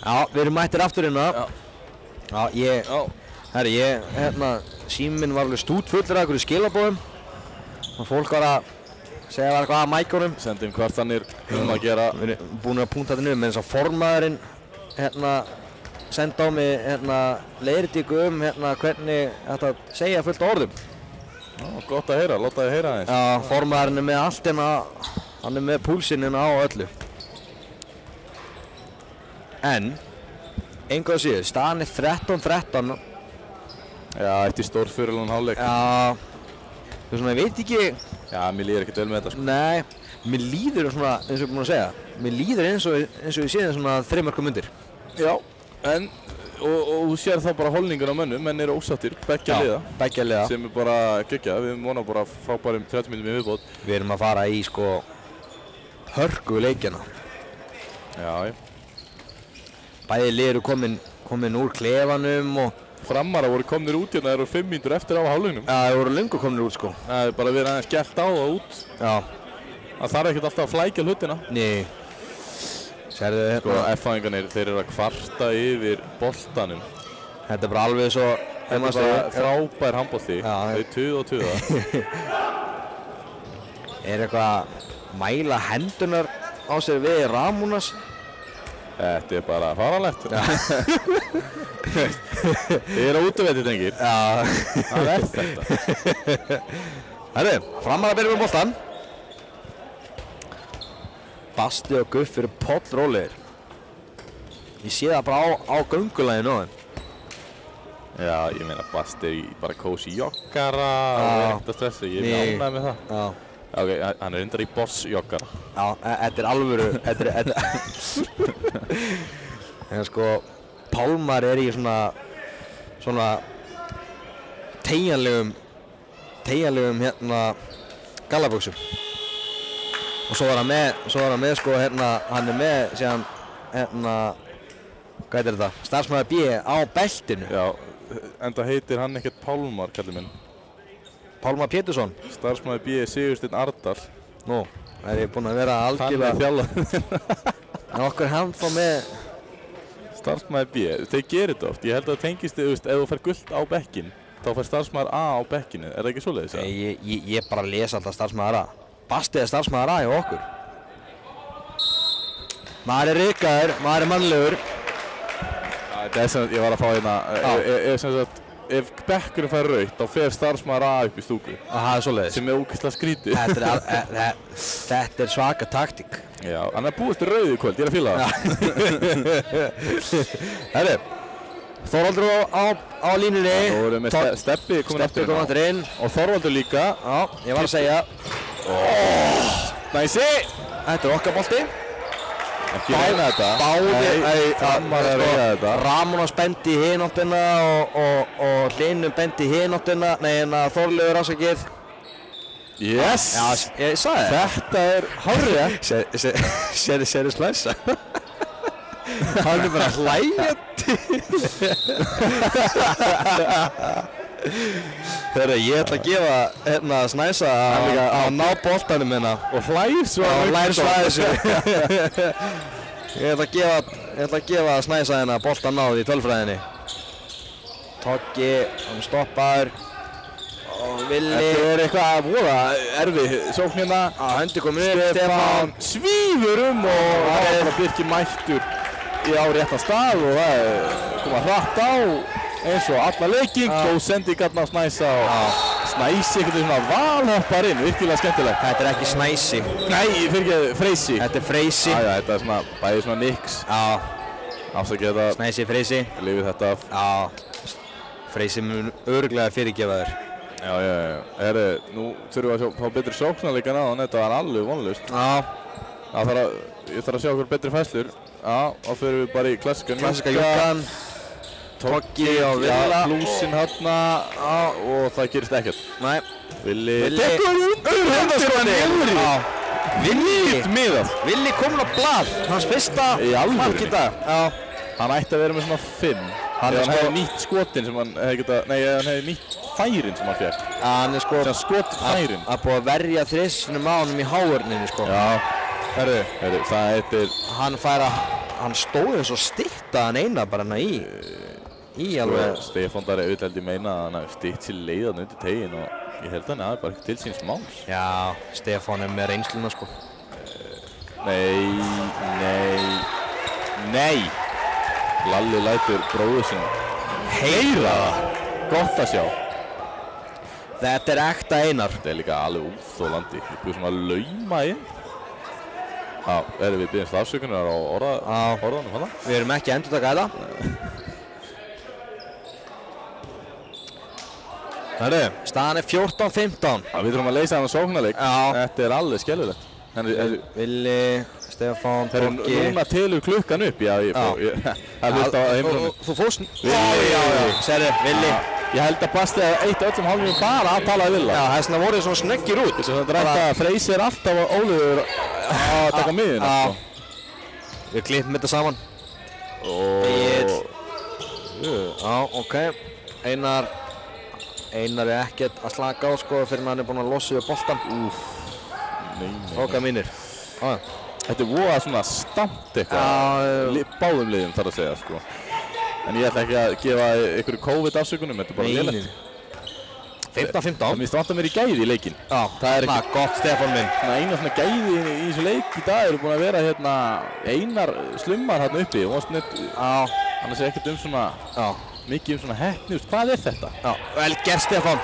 Já, við erum mættir aftur hérna. Já, síminn var alveg stútfullur af einhverju skilabóðum. Og fólk var að segja það eitthvað að mækjónum. Sendum kvartanir að gera. Við erum búin að púnta þetta með þess að formaðurinn senda á mig leiðréttingu hvernig þetta segja fullt af orðum. Já, gott að heyra, láta þið heyra aðeins. Já, formaðurinn með allt hann með púlsinn á öllu. En, engu að síður, staðan 13-13. Já, eftir stórfyrirlegan hálfleik. Já, ég veit ekki. Já, mér líður ekkert vel með þetta sko. Nei, mér líður svona, eins og ég er búinn að segja. Mér líður eins og ég sé það svona 3 mörkum undir. Já, en, og þú sér þá bara holningun á mönnum, menn eru ósáttir, beggja liða. Beggja liða. Sem bara geggjað, við vonum bara frábærum 30 mínútum í viðbót. Við erum að fara í hörku leikjana. Já. Bæði lið eru komin úr klefanum og Framara voru komnir út hérna, þeir eru 5 mínútur eftir á hálfleiknum. Já, þeir voru löngu komnir út sko. Það er bara verið aðeins gert á það út. Já. Það þarf ekkert alltaf að flækja hlutina. Nei. Sérðu F-fæðingarnir, þeir eru að kvarta yfir boltanum. Þetta er bara alveg svo... Þetta er bara frábær handbolti. Þau tuða. Er eitthvað að mæla hendunar á sér við Ramúnas? Þetta er bara faranlegt. Þið eru á útivelli, drengir. Já. Það er þetta. Herru, Framar að byrja með boltan. Basti og Guff eru pollrólegir. Ég sé það bara á göngulaginu á þeim. Já, ég meina Basti er bara kósi joggara og er ekkert að stressa. Ég er mjög ánægð með það. Já. Ok, hann er reyndar í boss joggara. Já, þetta er alvöru. En sko, Pálmar er í svona teygjanlegum gallabuxum. Og svo er hann með sko hann er með síðan hvað heitir þetta? Starfsmaður B á beltinu. Já, enda heitir hann ekkert Pálmar, kallið minn. Pálmar Pétursson. Starfsmaður B Sigursteinn Ardal. Nú, það er ég búinn að vera algjörlega. Hann er þjálfari. En okkur hann fá með starfsmaður B, þeir gerir þetta oft. Ég held að það tengist, ef þú fær gult á bekkinn, þá fær starfsmaður A á bekkinu. Er það ekki svoleiðis? Nei, ég bara lesa alltaf starfsmaður A. Basti er starfsmaður A hjá okkur. Maður er rikaður, maður er mannlegur. Þetta er sem ég var að fá hérna, ef bekkurinn fær rautt, þá fer starfsmaður A upp í stúku. Það er svoleiðis. Sem er ógeðslega skrítið. Þetta er svaka taktík. Já, hann er búist til rauðu í kvöld, ég er að fíla það. Herru, Þorvaldur á línunni. Þú erum með Steppi komin aftur inn. Og Þorvaldur líka. Já, ég var að segja. Næsi! Þetta er okkar bolti. Ekki reyna þetta. Framar að reyna þetta. Ramónas bendi í hináttina og Hlynur bendi í hináttina. Nei, Þorleifur ásakið. Yes! Já, ég sagði það. Þetta er hárrétt. Sérðu slæsa? Hann er bara hlægjandi. Hörru, ég ætla að gefa Snæsa að ná boltanum hérna. Og hlær svo að þessu. Ég ætla að gefa Snæsa hérna boltan náði í tölfræðinni. Toggi, hann stoppaður. Villi. Þetta er eitthvað að voða erfið sóknina. Höndi komin upp. Stefán svífur og það er bara Birkir mættur á réttan stað og það koma hratt á eins og alla leikinn. Góð sending á Snæsa og Snæsi einhvern veginn svona valhoppar inn, virkilega skemmtilegt. Þetta er ekki Snæsi. Nei, ég fyrir ekki Freysi. Þetta er Freysi. Já, þetta er svona bæði svona nix. Já. Afsakið þetta. Snæsi, Freysi. Lifið þetta af. Já. Freysi mun örugglega fyrirgefa þér. Já. Herri, nú þurfum við að fá betri sóknarleika náðan, þetta var alveg vonlaust. Já. Ég þarf að sjá okkur betri fæslur. Já, þá fyrir við bara í klassika júkan. Toggi og Villa. Blúsinn hérna og það gerist ekkert. Nei. Villi tekur hundarskotni. Villi kominn á blað. Hans fyrsta mark í dag. Já. Hann ætti að vera með svona 5. Hann hefði nýtt skotin sem hann hefði getað, nei, hann hefði nýtt færin sem hann fékk. Hann er sko skotfærin. Að búið að verja þrissunum á honum í háörninu sko. Já. Herru, það heitir... Hann stóð eins og stytt putta hann eina bara hérna í alveg. Stefán Darri auðvitað meina að hann hafi stytt sér leiðan undir teginn og ég held að hann hafi bara ekki til síns máls. Já, Stefán með reynsluna sko. Nei. Lalli lætur bróður sinn heyra það. Gott að sjá. Þetta ekta Einar. Þetta líka alveg úþólandi. Ég búið svona að lauma inn. Já, erum við byggjumst afsökunar á orðanum hana? Við erum ekki að endurtaka þetta. Herru, staðan 14-15. Við þurfum að leysa hann á sóknarleik. Þetta alveg skelfilegt. Villi, Stefán, Borgi. Núna telur klukkan upp. Þú fórst. Já, sérðu, Villi. Ég held að Basti að eitt öllum hálfum bara að tala við Villa. Já, þessna voru svona snöggir út. Þess að þetta rætt að Freysi alltaf að Óliður að taka miðuna. Við klippum þetta saman. Ok. Einar er ekkert að slaka á sko fyrir hann búinn að losa við boltan. Strákar mínir. Þetta voða svona stamt eitthvað. Báðum liðum þarf að segja sko. En ég ætla ekki að gefa ykkur COVID-afsökunum, þetta bara lélegt. 15-15. Það minnst vantar mér í gæði í leikinn. Já, það er ekki gott Stefán minn. Eina svona gæði í þessu leik í dag eru búin að vera hérna Einar slummar hérna uppi og annars er ekkert mikið svona heppni. Hvað er þetta? Já, vel gert Stefán.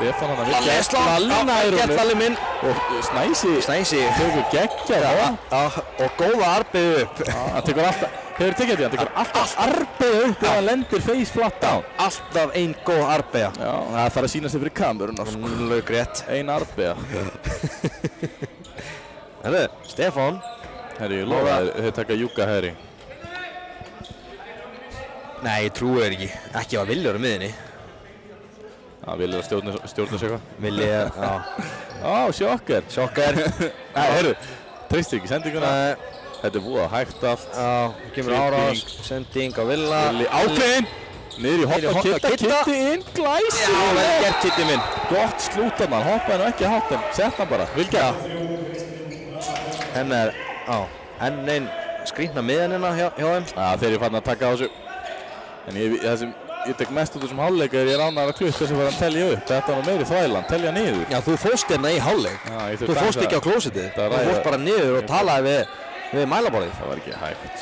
Lalli minn og Snæsi tekur geggjað og góða arbeið upp. Hann tekur alltaf Hefur tekið þetta? Hann tekur alltaf arbeið upp þegar hann lendir face flat down. Alltaf ein góð arbeiða. Já, það þarf að sýna sig fyrir kameruna sko. Lauk rétt. Ein arbeiða. Herru, Stefán. Herri, ég lofa þeir taka Júka herri. Nei, ég trúi þér ekki. Ekki var Villi á miðinni. Já, Villi er að stjórna sig eitthvað. Villi sjokker. Herru, treystu ekki sendinguna. Þetta er búið hægt allt. Já, kemur árás, sending á Villa. Villi ákveðinn. Niður í hoppa, Kitti inn, glæsi. Já, vel gert Kitti minn. Gott slúta mann, hoppaði nú ekki hátt en sett hann bara. Vilja. Henn er, enn einn skrýtna miðanina hjá þeim. Já, þeir eru farin að taka á þessu. En það sem ég tek mest út þessum hálfleik er ég ránaði að klukka sem var að telja upp. Þetta var meiri þvælan, telja niður. Já, þú fórst hérna í hálfleik. Þú fórst ekki á klósitið. Þú fórst bara niður og talaði við mælaborðið. Það var ekki hægt.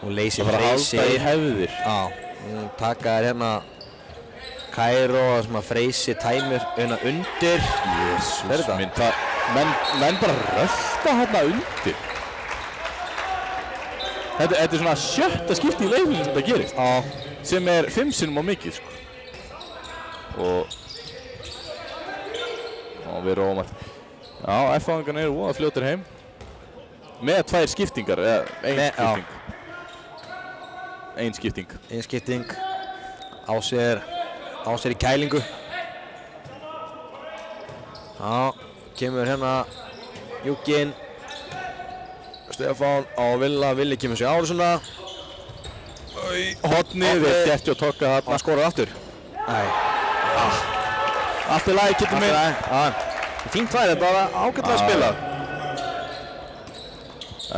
Hún leysir Freysi. Það var að halda í hefðir. Já, hún takaði hérna Kairo sem að Freysi tæmir hérna undir. Jésús minn, menn bara rölda hérna undir. Þetta er svona 7. skipti í leiknum sem þetta gerist. Já. Sem er 5 sinnum á mikið sko. Og við erum ómætt. Já, F-fáingarnir eru voða fljótir heim. Með 2 skiptingar, eða 1 skipting. Ein skipting. Ein skipting. Á sér í kælingu. Já, kemur hérna Júkin. Stefán á Villa, Villi kemur sér árásuna. Hotnið, við gert og tokka þarna. Hann skorar aftur. Nei. Allt í lagi, Kitti minn. Fínt væri, þetta var ágætlega að spila.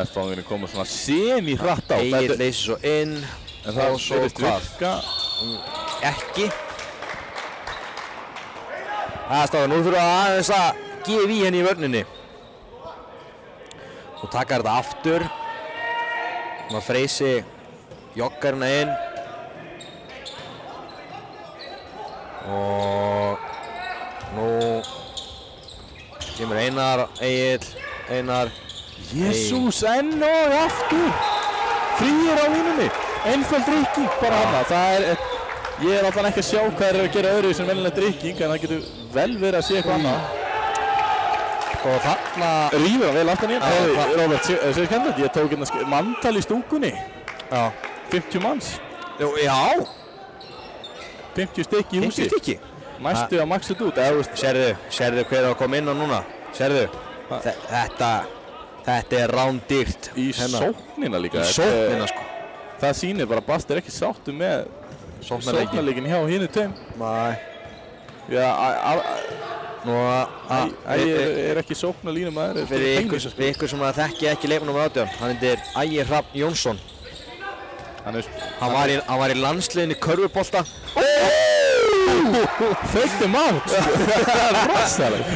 F-fáingarnir koma svona semi-hratt á. Egil leysir svo inn. En það verðist virka. Ekki. Það stáður, nú þurfum við aðeins að gefa í henni í vörninni. Og taka þetta aftur. Freysi joggar hérna inn. Og nú kemur Einar, Einar. Jésús, enn og aftur. Fríir á línunni. Einföld drykking bara hana. Ég er allan ekki að sjá hvað þeir eru að gera öðru sem venjulega drykking, en það getur vel verið að sé eitthvað annað. Og þarna rífur hann vel aftan í hérna. Róbert, séu skemmtilegt, ég tók hérna manntal í stúkunni. Já. 50 manns. Já. 50 stykki í húsi. 50 stykki? Næstu að maxið út. Sérðu hver að koma inn á núna? Sérðu? Þetta er rándýrt. Í sóknina líka. Í sóknina sko. Það sýnir bara að Basti er ekki sáttu með sóknarleikin hjá hinu tveim. Nei. Já, Ægir er ekki sóknarlínumæður. Fyrir ykkur sem þekki ekki leikmannúmer 18, hann heitir Ægir Hrafn Jónsson. Hann var í landsliðinu körfubolta. Feikti mátt, það er rosalega.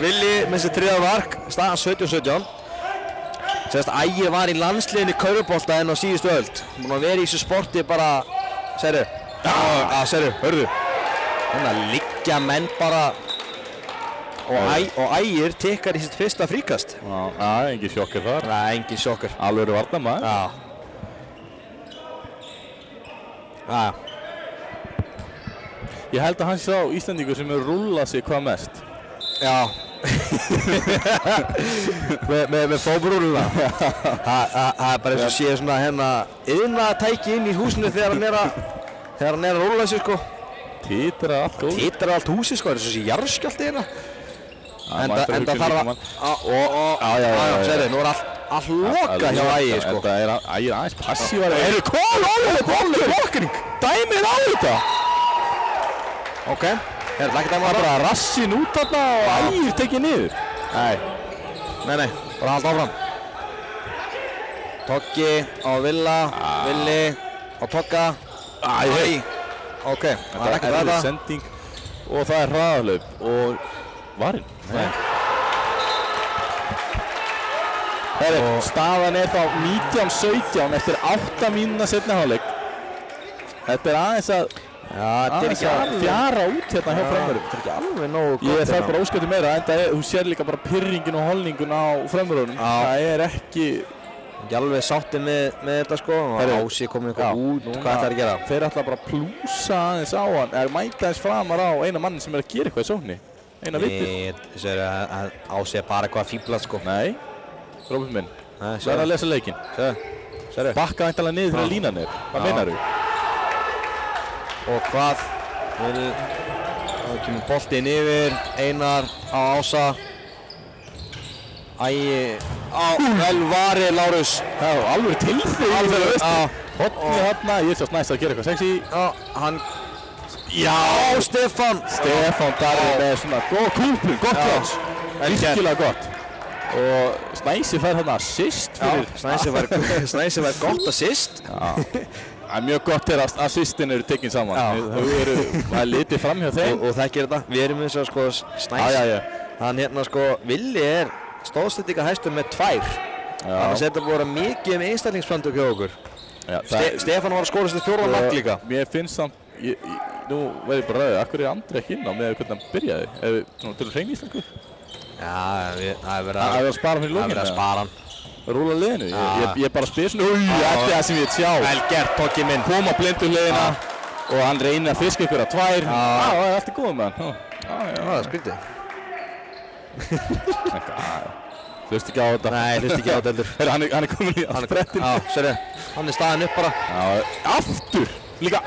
Villi með þessi 3. mark, staðan 17-17. Sérst, Ægir var í landsliðinu körfubolta enn á síðustu öld. Búinn að vera í þessu sporti bara, sérðu. Sérðu, hörðu. Þannig að liggja menn bara. Og Ægir tekkar í sitt fyrsta fríkast. Já, engin sjokkar þar. Nei, engin sjokkar. Alvöru varnarmaður. Já. Ég held að hann sá Íslendingur sem hefur rúllað sig hvað mest. Já. með fóbrúluna. Það er bara eins og sé svona iðnaðartæki inn í húsinu þegar hann er að rúlla sig, sko. Titrar allt góð. Titrar allt húsið, sko. Það er eins og sé jarðskjálfti hérna. Enda þarf að... Sérðu, nú er allt lokað hjá Ægi, sko. Enda er Ægir aðeins passívar. Lokning! Dæmið á þetta! Ok, það ekki dæma bara rassin út þarna og Ægir tekið niður. Nei, bara halda áfram. Toggi á Villa, Villi á Togga. Ok, það er ekki þetta. Sending og það er hraðalaup og varinn. Staðan er þá 19-17 eftir 8 mínútna seinni hálfleik. Þetta er aðeins að fjara út hérna hjá Frömmurum. Þetta er ekki alveg nógu gott. Ég þarf bara óskættu meira, enda þú sér líka bara pirringin og holningun á Frömmurunum. Það er ekki alveg sáttið með þetta, sko. Ási komið eitthvað út, hvað ætlar að gera? Þeir ætla bara að plúsa aðeins á hann, eða mæta aðeins framar á eina manni sem er að gera eitthvað í sókninni. Eina vitið. Þessu er að Ási er bara eitthvað fíblað, sko. Nei, Róbert minn. Verð að lesa leikinn. Sérðu. Bakka væntanlega niður þegar línan er. Hvað meinar þú? Og hvað? Það kemur boltinn yfir, Einar á Ása. Vel varið, Lárus. Já, alveg til þig. Hotni þarna, ég er svo næst að gera eitthvað sexy. Já, Stefán Darri með svona góð kúplun, gott hans. Virkilega gott. Og Snæsi fær þarna assist fyrir. Snæsi fær gott assist. Það er mjög gott þegar assistin eru tekinn saman. Það er litið fram hjá þeim. Og þekkir þetta. Við erum eins og sko Snæsi. Hann hérna sko, Villi er stóðsendinga hæstur með 2. Þannig að þetta búið að vera mikið einstaklingsplöndu hjá okkur. Stefán var að skora sér 4. mark líka. Mér finnst samt, nú verður ég bara ræðið, akkur er Andri ekki inn á með hvernig hann byrjaði? Ef við tölum hrein íslensku? Já, það er verið að spara fyrir lókinu. Það er verið að spara hann. Rúla liðinu, ég bara spyr svona, þetta er það sem ég vil sjá. Vel gert, Toggi minn. Koma blindu liðina og hann reynir að fiska ykkur að 2. Það er allt í góðum með hann. Það er skrítið. Hlust ekki á þetta. Nei, hlust ekki á þetta heldur. Hann er komin í sprettin. Já, sérðu, hann er staðinn upp bara. Aftur, líka.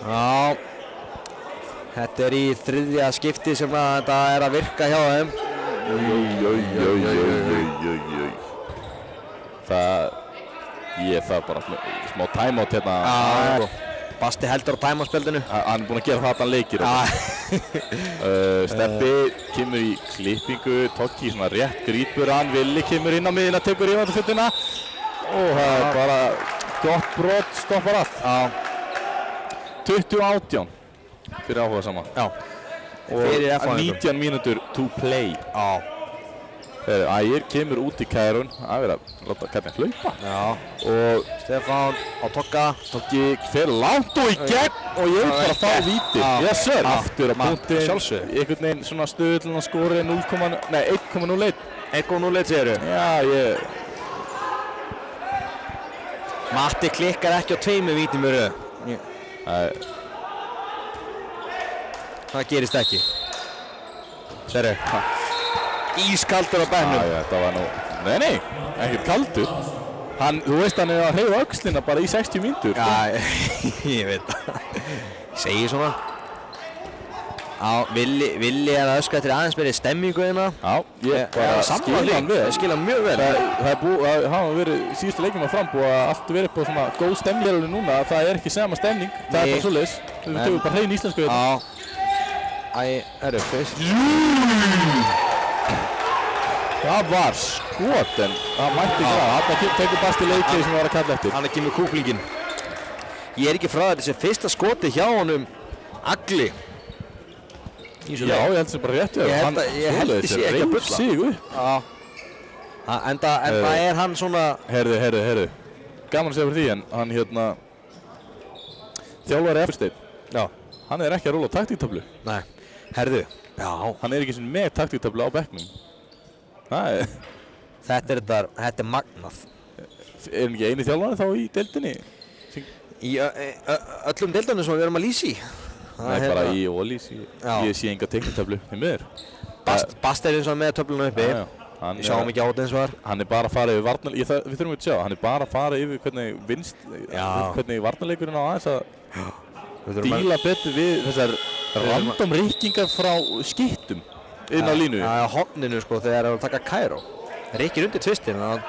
Já, þetta er í 3. skipti sem þetta er að virka hjá þeim. Ég þarf bara smá timeout hérna. Basti heldur á timeout-spjaldinu. Hann er búinn að gera það allan leikir. Steppi kemur í klippingu, Toggi svona rétt grípur hann, Villi kemur inn á miðjuna, tekur yfirhættufötuna og það er bara gott brot, stoppar allt. 20-18 fyrir áhuga saman. Já. Og 19 mínútur to play. Ægir kemur út í kærun, að vera að láta kærnin hlaupa. Já. Og Stefán á Togga. Toggi fer langt og í gegn og ég vil bara fá víti. Yes sir. Aftur á punktinn. Sjálfsög. Einhvern veginn svona stöðlun að skori 1,01. 1,01 segirðu? Já, Matti klikkar ekki á 2 vítum í röð. Það gerist ekki. Sérðu. Ískaldur á bennum. Þetta var nú... Nei, ekkert kaldur. Þú veist hann er að hreyfa öxlina bara í 60 mínútur. Já, ég veit það. Ég segi svona. Já, Villi að öskra eftir aðeins meiri stemmingu hérna. Já, ég bara skil hann vel. Ég skil hann mjög vel. Það hafa verið síðustu leikjum að frambúa að allt verið upp á svona góð stemning núna. Það er ekki sama stemning. Það er bara svoleiðis. Við tökum bara hrein íslensku hérna. Já. Fyrst. Það var skot en það mætti ekki það. Þarna tekur Basti leikið sem var að kalla eftir. Hann ekki með kúklingin. Ég er ekki frá þetta sem fyrsta skoti hjá honum Agli. Já, ég held sem bara rétt. Ég held að sé ekki að bulla. Sig upp. Já. Enda er hann svona... Herðu. Gaman að segja fyrir því en hann hérna... Þjálfari Effersteinn. Já. Hann er ekki að rúla taktíktöflu. Nei. Herðu. Já. Hann er ekki sem með taktíktöflu á bekknum. Þetta er magnað. Er hann ekki eini þjálfari þá í deildinni? Í öllum deildunum sem við erum að lýsa í. Nei, bara í Ólís. Ég sé enga taktíktöflu í miður. Bast er eins og með töfluna uppi. Ég sá ekki á þetta eins og var. Hann er bara að fara yfir varnarleikurinn. Við þurfum að sjá. Hann er bara að fara yfir hvernig varnarleikurinn á aðeins að díla betur við þessar random rykkingar frá skittum inn á línu. Já, horninu sko þegar það er að taka Kairó. Rykkir undir tvistinn þannig að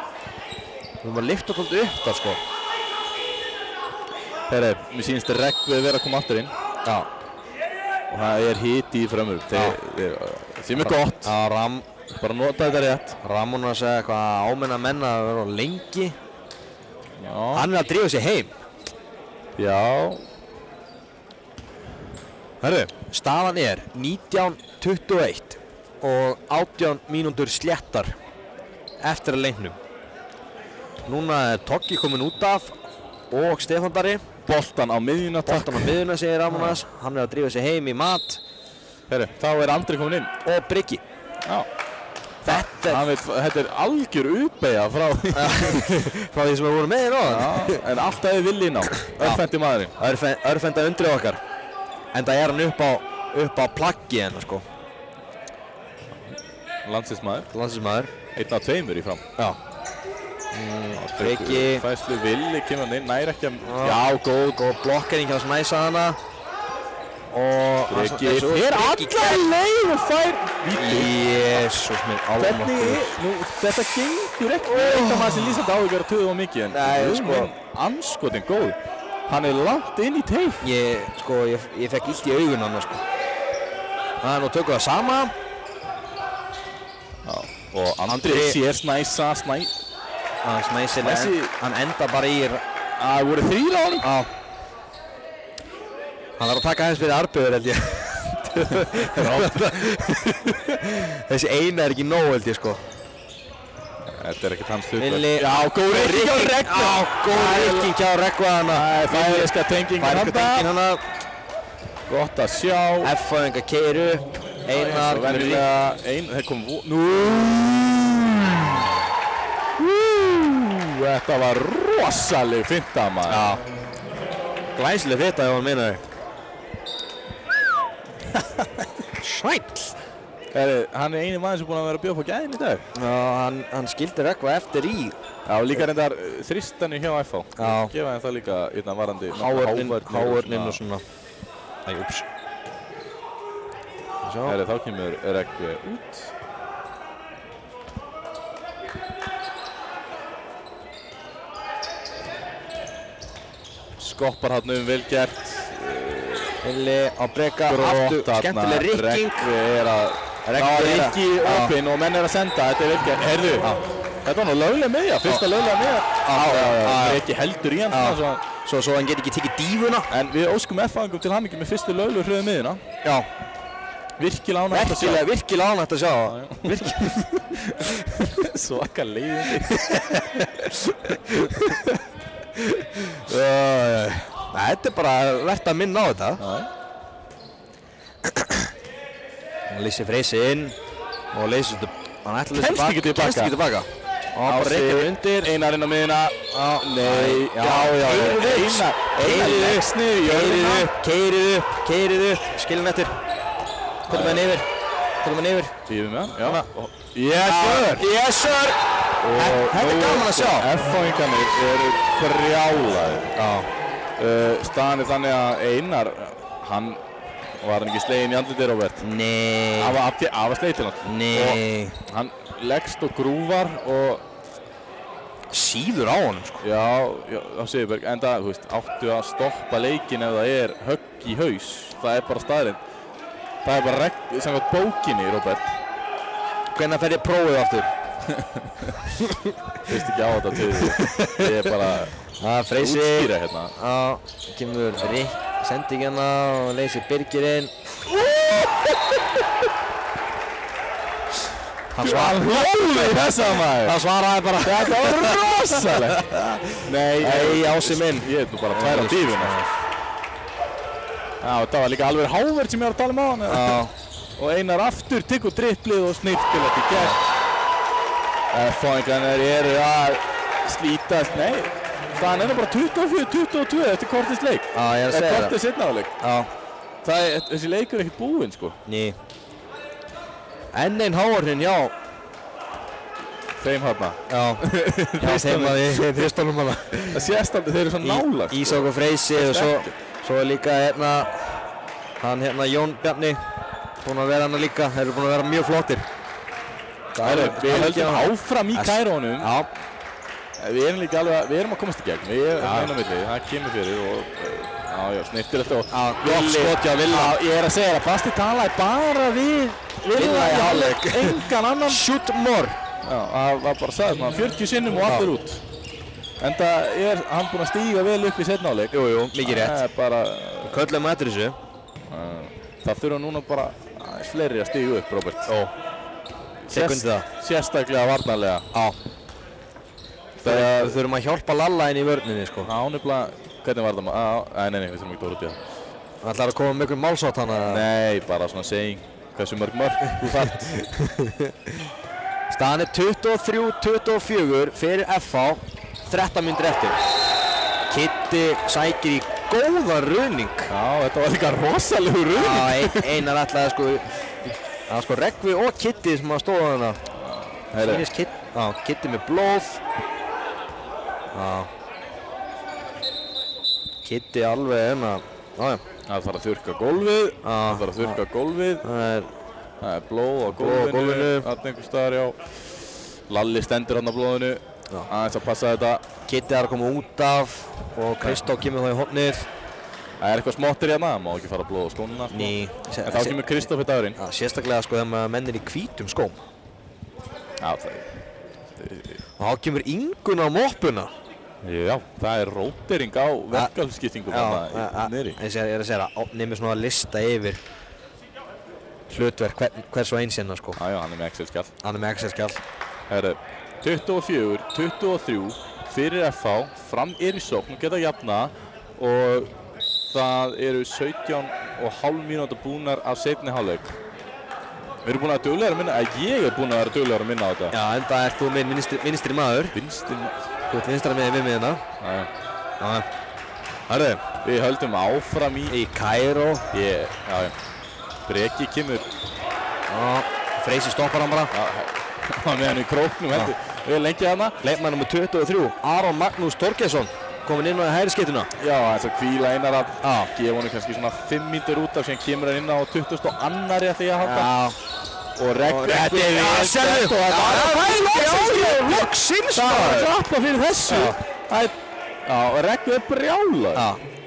við erum að lyfta alltaf upp það sko. Herri, mér sýnist Reggveig vera að koma aftur inn. Já. Og það er hiti í framur. Sem er gott. Já, bara nota þetta rétt. Ramón að segja eitthvað ámenna menn að vera lengi. Já. Hann er að drífa sig heim. Já. Herru, staðan er 19:21 og 18 mínútur sléttar eftir að leiknum. Núna er Toggi kominn út af og Stefán Darri. Boltan á miðjuna, takk. Boltan á miðjuna, segir Ramónas. Hann er að drífa sig heim í mat. Herru, þá er Andri kominn inn. Og Bryggi. Já. Þetta er algjör uppeyja frá því sem við vorum með hérna áðan. En alltaf er villi inn á. Örfendi maðurinn. Örfenda undrið okkar. Enda er hann upp á plaggi hérna sko. Landsliðsmaður. 1 af 2 í fram. Já. Bryggi. Fæslu villi kemur hann inn, nær ekki að... Já, góð blokkering hjá Snæsa hana. Og Bryggi fer allar leið og fær víti. Jésús minn, alveg. Þetta gengur ekki eitt af maður sem lýsandi áhugur að töðu á mikið en... Nei, sko. Anskotin góð. Hann er langt inn í teik. Ég fekk illt í augun hann sko. Það er nú tökum það sama. Já, og Andri sér Snæsa, Snæsi, hann enda bara í... Það voru 3 á honum. Já. Hann þarf að taka aðeins fyrir arbeigur held ég. Þessi eina er ekki nóg held ég sko. Þetta er ekkert hans hlutverk. Villi. Já, góð rykking hjá Reggva. Já, góð rykking hjá Reggva hana. Færiska tenging hana. Gott að sjá. F-fæðinga keir upp. Einar. Þeir kom... Þetta var rosaleg finta maður. Já. Glæsileg finta ef hann meina þau. Sæll. Hann er eini maður sem er búinn að vera að bjóða på gæðin í dag. Já, hann skildi Reggva eftir í. Já, líka reyndar þristanu hjá FH. Já. Gefa henn það líka innan varandi. Háörninn og svona. Æ, ups. Þá kemur Reggvi út. Skoppar hann vel gert. Villi á Breka aftur, skemmtileg rykking. Rykki opinn og menn er að senda, þetta er vel gert. Heyrðu, þetta var nú löglega miðja, fyrsta löglega miðja. Rykki heldur í hann. Svo hann get ekki tekið dífuna. En við óskum F-fæðingum til hamingju með fyrstu löglegu hröðu miðjuna. Já. Virkilega ánægt að sjá. Virkilega ánægt að sjá. Svaka leiðindi. Þetta er bara verðt að minna á þetta. Hann lýsir Freysi inn og leysir þetta. Hann ætla að lýsa tilbaka. Kemst ekki tilbaka. Og hann bara reykir undir. Einar inn á miðuna. Nei. Einar leggst niður. Keirið upp. Skilin eftir. Komum við hann yfir. Tífum við hann. Yes sir. Þetta er gaman að sjá. F-fáingarnir eru brjálaðir. Staðan er þannig að Einar, hann Var hann ekki sleginn í andlitið, Róbert? Nei. Hann var sleginn til hann. Nei. Og hann leggst og grúfar og síður á honum, sko. Já, á Sigurberg, en það, þú veist, áttu að stoppa leikinn ef það högg í haus. Það bara staðreynd. Það bara samkvæmt bókinni, Róbert. Hvenær fer ég prófið aftur? Veist ekki á þetta til því. Ég bara Freysi. Útskýra hérna. Já, kemur sendingina og leysir Birgir inn. Hann svaraði bara. Þetta var rosalegt. Nei, Ási minn. Ég nú bara tvær á dífuna. Já, þetta var líka alveg Hávert sem ég var að tala um á hann. Já. Og Einar aftur tekur dribblið og snirtir þetta í gegn. F-fáingarnir eru að slítast. Nei, það bara 24-22 eftir kortist leik. Já, ég að segja það. Kortist seinna á leik. Já. Þessi leikur ekkert búinn, sko. Ný. Enn einn Hávarinn, já. Þeim hérna. Já. Já, þeim að við þristunum hana. Það sést aldrei, þeir eru svo nálægt. Ísak og Freysi og svo líka hann Jón Bjarni. Búinn að vera hana líka. Þeir eru búinn að vera mjög flottir. Við höldum áfram í Kærónum. Já. Við líka alveg, við að komast í gegn. Við erum á milli, það kemur fyrir og snirtir eftir og Villa. Ég að segja það, Basti talaði bara við Villa í hálfleik. Engan annan. Shoot more. Já, það var bara sagðið maður, 40 sinnum og allir út. En það hann búinn að stíga vel upp í seinna hálfleik. Jú, mikið rétt. Það bara Köllum eftir þessu. Það þurfa núna bara fleiri að stíga upp, Róbert. Sérstaklega varnarlega. Já. Við þurfum að hjálpa Lalla inn í vörninni, sko. Já, nefnilega, hvernig var það? Nei, við þurfum ekki að út í það. Það ætlar að koma mjög málsátt hana? Nei, bara svona seging. Hversu mörg þú þarft. Staðan 23-24 fyrir FH, 13 mínútur eftir. Kiddi sækir í góðan ruðning. Já, þetta var líka rosalegur ruðning. Já, Einar ætlaði sko Reggvi og Kiddi sem að stóða hana. Kiddi með blóð. Kiddi alveg hérna. Það þarf að þurrka gólfið. Það er blóð á gólfinu. Þarna einhvers staðar, já. Lalli stendur hann á blóðinu. Aðeins að passa þetta. Kiddi að koma út af og Kristó kemur þá í hornið. Það er eitthvað smottir hérna, það má ekki fara blóð á skónuna. Ný. En þá kemur Kristóf í dagurinn. Sérstaklega sko þegar menn í hvítum skóm. Já, og þá kemur Ingun á moppuna. Já, það er rótering á verkefnisskiptingum þarna niðri. Ég er að segja það, nefnir svona að lista yfir hlutverk hvers og eins hérna, sko. Já, hann er með Excel-skjall. Hann er með Excel-skjall. Það eru 24-23 fyrir FH, Fram í sókn og geta jafna og það eru 17,5 mínútur búnar af seinni hálfleik. Við erum búin að duglegar að minna, ég er búin að vera duglegar að minna á þetta. Já, enda ert þú minn vinstri maður. Þú ert vinstra með við hérna. Já. Hörru, við höldum áfram í Kaíró. Já. Breki kemur. Já, Freysi stoppar hann bara. Hann með hann í króknum, við erum lengi hana. Leikmaður nr. 23, Aron Magnús Þorgeirsson, komin inn á hægri skeytuna. Já, þess að hvíla Einar að gefa honum kannski svona 5 mínútur út af sem kemur hann inn á 20 og annari að því að halda. Já. Og Reggvi. Loksins það var að klappa fyrir þessu. Já, og Reggvi brjálað.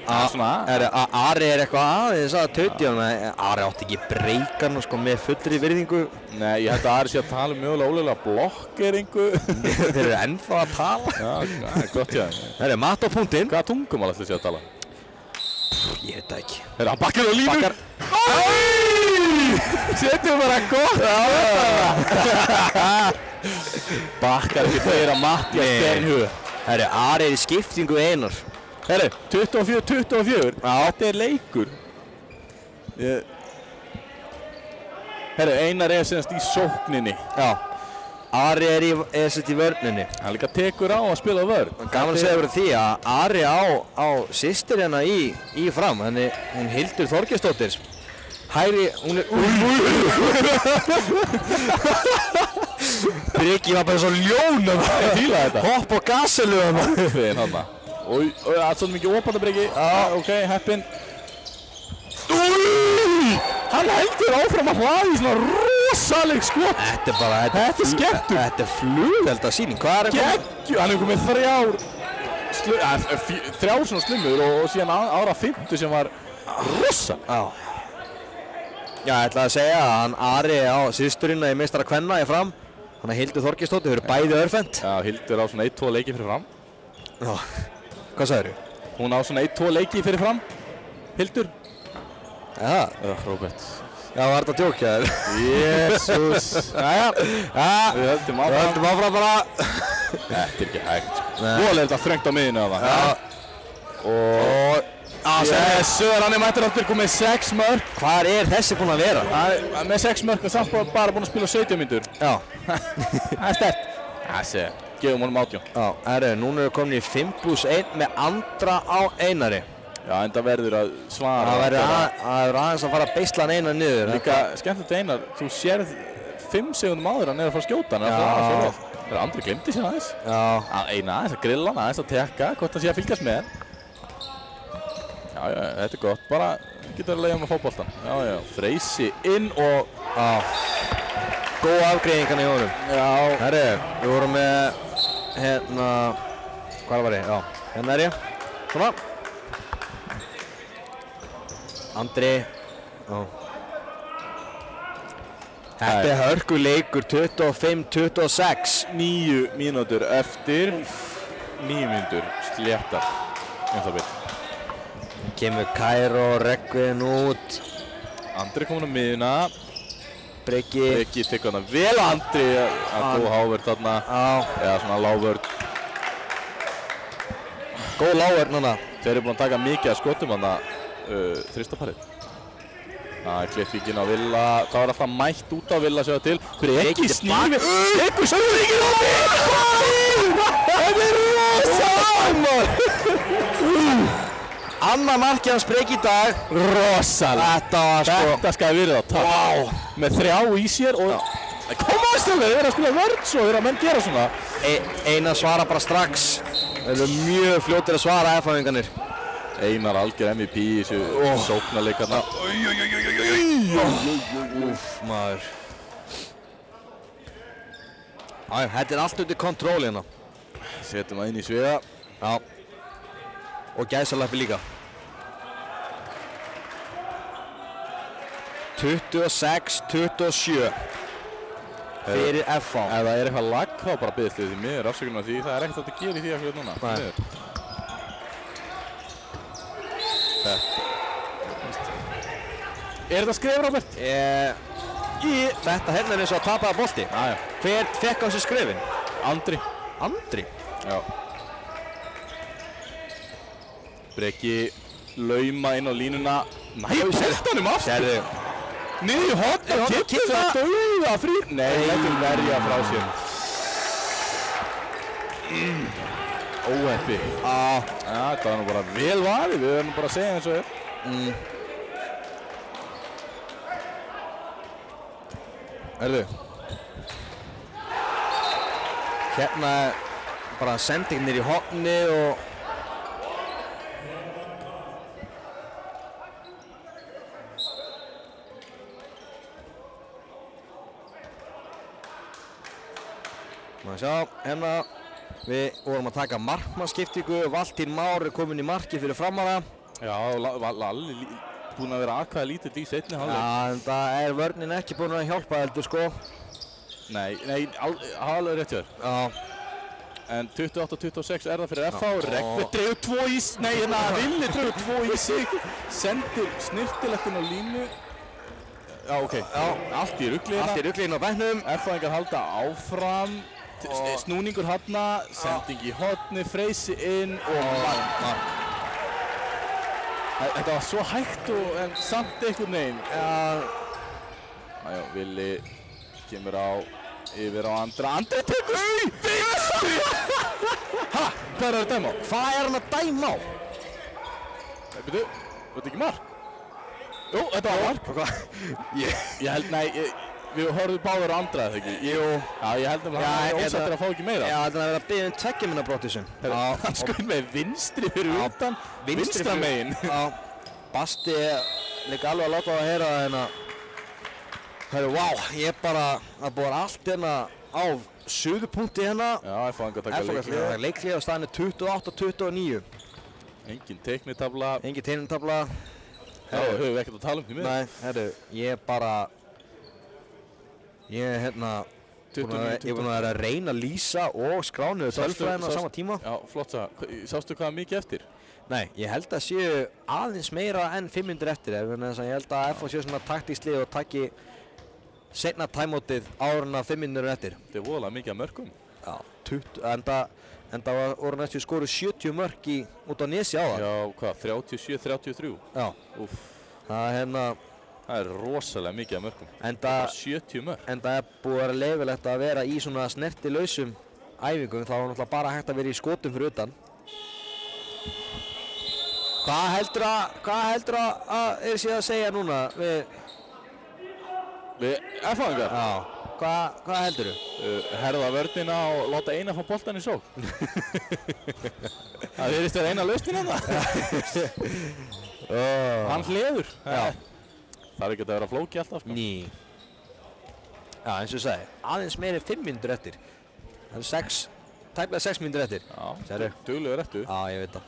Ari eitthvað aðeins að tauti hann. Ari átti ekki breykan sko með fullri virðingu. Nei, ég held að Ari sé að tala mögulega ólega blokkeringu. Þeir eru ennþá að tala. Já, það er gott hjá þeim. Það er mat á punktinn. Hvaða tungumál ætli sé að tala? Ég veit það ekki. Hann bakkar á línu. Setjum bara gott bakkar ekki meira Mattias Bernhöf. Ari er í skiptingu Einar. 24-24. Þetta er leikur. Einar er semst í sókninni. Já. Ari er semst í vörninni. Hann líka tekur á að spila vörn. Gaman að segja fyrir því að Ari á systir hérna í Fram. Hún Hildur Þorgeirsdóttir. Hægri, hún er Breki var bara svo ljón Ég fíla þetta. Hopp og gaselu Fyrir hann. Það er svo mikið opanda Breki. Ok, heppinn. Hann heldur áfram að hlaða í svona rosaleg skot. Þetta er bara, Þetta er skemmtun. Þetta er flugeldasýning. Hvað er Geggju, hann hefur komið þrjár svona slumur og síðan ára 50 sem var rosa. Já, ég ætlaði að segja að hann Ari á systurina í meistara kvenna í Fram. Hann Hildur Þorgeirsdóttir, þau eru bæði örfend. Já, Hildur á svona 1-2 leiki fyrir Fram. Já, hvað sagðirðu? Hún á svona 1-2 leiki fyrir Fram, Hildur. Já, Róbert. já, var þetta að djókja þér? Jésús. Jæja, við höldum áfram. Við höldum áfram bara. Þetta er ekki hægt. Voðalega er þetta þröngt á miðinu af það. Já. Og Jésús, hann er mættur aftur komið 6 mörk. Hvar er þessi búinn að vera? Með 6 mörk og samt bara búinn að spila 17 mínútur. Já. Það er sterkt. Þessi, gefum honum 18. Já, herru, núna erum við komin í 5+1 með Andra á Einari. Já, en það verður að svara. Það verður aðeins að fara að beisla hann Einar niður. Líka skemmtilegt Einar, þú sérð 5 sekundum áður hann er að fara að skjóta hann. Já. Það er Andri glemdi sér aðeins. Já. Einar aðeins að grilla hann, aðeins að tekka hvort hann sé að fylgjast með. Já, þetta er gott. Bara getur að leiða með fótboltan. Já, Freysi inn og... Góð afgreiðingan í honum. Já. Herru, við vorum með hérna... Hvað var ég? Já, hérna er ég. Svona. Andri. Já. Þetta er hörkuleikur 25-26. 9 mínútur eftir. 9 mínútur sléttar. Það byrja. Kemur Kairo Reggvin út. Andri komin á miðuna. Breki tekur hana vel Andri að góð hávörð þarna. Eða svona lágvörð. Góð lágvörð núna. Þeir eru búin að taka mikið af skotum hana þristaparið. Klippingin á Villa. Það var alltaf mætt út á Villa sér til. Breki snýfi. Breki snýfi á Villa. Það er rosa! Annað markið hans Breki í dag. Rosalega. Þetta skal virða á takk. Wow. Með 3 í sér og... Koma aðstoflega, þeir eru að spila vörð svo, þeir eru að menn gera svona. Einar svara bara strax. Þeir eru mjög fljótir að svara F-fæðingarnir. Einar algjör MVP í þessu sóknarleikarna. Úff, maður. Þetta er allt undir kontról hérna. Setjum það inn í sviða. Já. Og gæsalappi líka. 26-27 fyrir FH. Ef það er eitthvað lag þá bara byggðist þið því miður afsökunum af því. Það er ekkert að gera í því að fyrir núna. Er þetta skrif, Robert? Þetta hérna er eins og að tapaða bolti. Hver fekk á sig skrifin? Andri. Andri? Já. Breki lauma inn á línuna. Sett hann aftur. Sérðu. Niður í horn og kippur það dauða frýr. Nei, þetta verja frá sér. Óheppi. Þetta var nú bara vel varið. Við verðum bara að segja eins og er. Herðu. Hérna bara sending niður í horni og... Sjá, hérna við vorum að taka markmannsskiptingu. Valtýr Már er kominn í markið fyrir Framara. Já, Lalli búinn að vera aðkvæða lítill í seinni hálfleik. Já, en það er vörnin ekki búinn að hjálpa heldur sko. Nei, alveg rétt hjá þér. Já. En 28-26 er það fyrir FH. Reggvi dregur 2 í sig. Nei, hérna Villi dregur 2 í sig. Sendir snirtilegt inn á línu. Já, ok. Já, allt í rugli hérna. Allt í rugli inn á bekknum. FH-ingar halda áfram. Snúningur hafna, sending í horni, Freysi inn og mark. Þetta var svo hægt en samt einhvern veginn. Já, Villi kemur yfir á Andra. Andri tekur Hvað er það að dæma á? Hvað er hann að dæma á? Byrju, þetta ekki mark? Jú, þetta var mark. Ég held, nei, við horfum báður á Andra eða ekki? Jú. Já, ég held að hann er ósættur að fá ekki meira. Já, þetta er að vera að biðja 2 minna brottisum. Hann skuð með vinstri fyrir utan. Vinstra megin. Já. Basti líka alveg að láta það að heyra en að hörru, ég bara að búið allt hérna á suðupunkti hérna. Já, F-fáingar taka leikhlé. Leikhlé á staðinu 28-29. Engin teiknitabla. Engin teiknitabla. Já, höfum við ekkert að tala um því með. Nei, herru, ég er búinn að vera að reyna að lýsa og skránu tölfræðina á sama tíma. Já, flott það. Sástu hvað mikið eftir? Nei, ég held að séu aðeins meira en 5 mínútur eftir. Ég held að FH séu svona taktískt lið og taki seinna timeoutið áður en að 5 mínútur eftir. Þetta er voðalega mikið af mörkum. Já, enda voru næstu skoru 70 mörk út á Nesi á það. Já, hvað, 37-33? Já. Úff. Það er rosalega mikið af mörkum. Enda 70 mörk. Enda er búið að vera leyfilegt að vera í svona snertilausum æfingum. Það var náttúrulega bara hægt að vera í skotum fyrir utan. Hvað heldur að er sér að segja núna við F-fáingar? Já. Hvað heldur þú? Herða vörnina og láta eina fá boltan í sók. Það virðist vera eina lausnin hérna. Hann hleður. Já. Það er ekki að vera flóki alltaf, sko. Ný. Já, eins og ég sagði, aðeins meiri 5 mínútur eftir. Það er tæplega 6 mínútur eftir. Já, duglegur eftir. Já, ég veit það.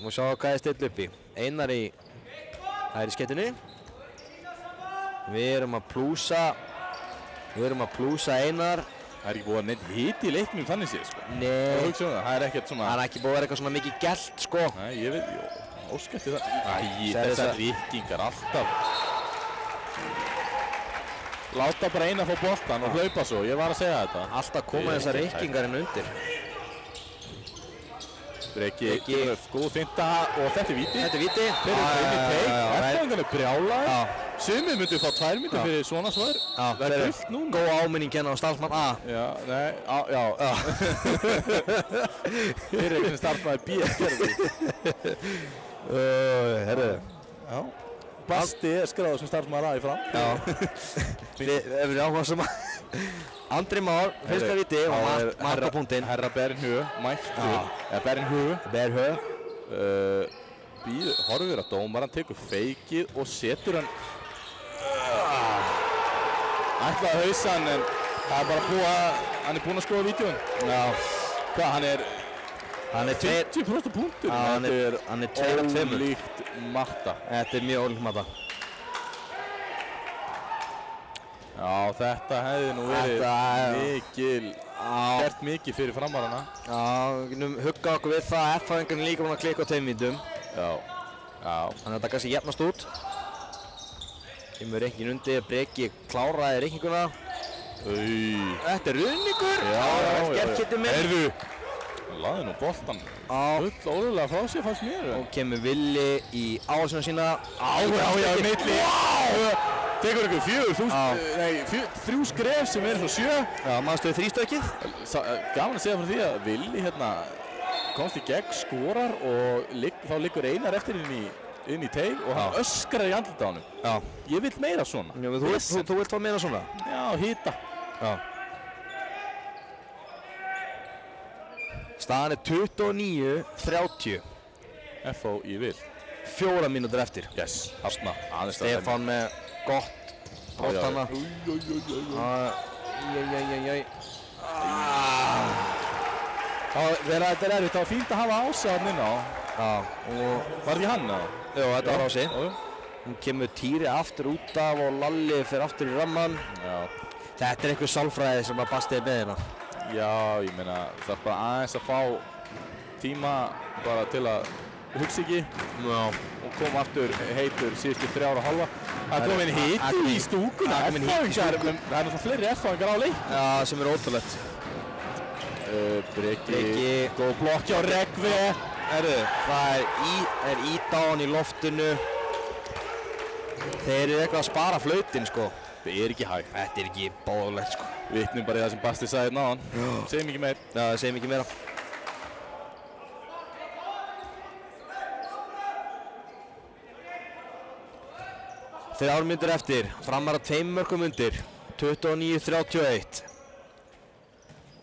Nú sjá hvað er still upp í. Einar í hægri skeytinu. Við erum að plúsa Einar. Það er ekki búið að neitt hiti í leiknum þannig séð, sko. Nei. Það er ekkert svona... Það er ekki búið að vera eitthvað svona mikið gelt, sko. Nei, ég veit, óskætti það. Þessar rikkingar alltaf. Láta bara eina fá boltan og hlaupa svo, ég var að segja þetta. Alltaf koma þessar rikkingar inn undir. Breki, góð finta og þetta er víti. Þetta er víti. Fyrir inn í teik, F-fáingar er brjálaðir. Sumir myndi fá 2 mínútur fyrir svona svar. Það er fullt núna. Góð áminning hérna á starfsmann A. Já, nei, já. Fyrir ekki sem starfsmann B gerði. Herru. Já. Basti er skráður sem starfsmann A í fram. Já. Við erum áhugasum að Andri Már, fyrsta víti og marka punktinn. Herra Berinhö, mættur. Eða Berinhö. Horfir á dómarann, tekur feikið og setur hann ætlaði að hausa hann en það er bara búið að hann er búinn að skoða vídeón. Já. Hvað, hann er 20% punktur. Hann er 2 af 2. Ólíkt matta. Þetta er mjög ólíkt matta. Já, þetta hefði nú verið gert mikið fyrir framarana. Já, við getum huggað okkur við það að F-fáingarnir líka búin að klikka á 2 mínútum. Já. Þannig að þetta kannski jafnast út. Kemur reikningin undir, Breki kláraði reikninguna. Þetta er ruðningur. Já, gert Kitty minn. Heyrðu. Laði nú boltan full óðurlega frá sér fannst mér. Og kemur Villi í áhersuna sína. Já, milli. Tekur ykkur 3 skref sem er svo 7. Já, mannstu 3 stökkið. Gaman að segja fyrir því að Villi hérna komst í gegn, skorar og þá liggur Einar eftir inn í teig og hann öskrar í andlita á honum. Já. Ég vill meira svona. Já, þú vilt fá meira svona? Já, hita. Já. Staðan er 29-30. FH í vil. 4 mínútur eftir. Yes, hafna. Stefán með gott bóttana. Þegar þetta er erfitt, það var fínt að hafa Ása hann inn á. Var ekki hann eða? Jú, þetta var Ási. Hún kemur Týri aftur út af og Lalli fer aftur í ramman. Þetta er einhver sálfræði sem að Basti er með hérna. Já, ég meina það er bara aðeins að fá tíma bara til að hugsa ekki. Og kom aftur heitur síðustu 3,5. Það kom inn hiti í stúkuna. Það er náttúrulega fleiri F-fáingar á leik. Já, sem er ótrúlegt. Breki, góð blokki á Regvi. Það er ídáðan í loftinu. Þeir eru eitthvað að spara flautinn, sko. Það er ekki hægt. Þetta er ekki bóðulegt, sko. Vitnum bara í það sem Basti sagði náðan. Segjum ekki meir. Já, segjum ekki meira. Þrjár mínútur eftir, Framar að 2 mörkum undir, 29-31.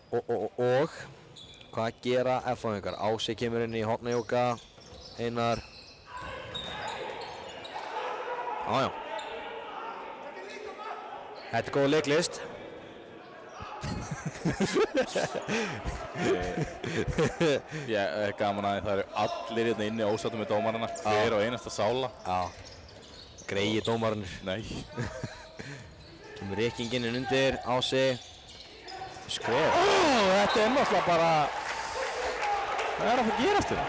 Og Hvað gera F-fáingar? Ási kemur inn í hornajóka. Einar. Já. Þetta er góð leiklist. Ég er gaman að það eru allir hérna inni ósáttum með dómarana. Hver og einasta sála. Já. Greiði dómararnir. Nei. Kemur rykkinginn inn undir, Ási. Skref. Þetta er náttúrulega bara... Hvað er að það gerast þér?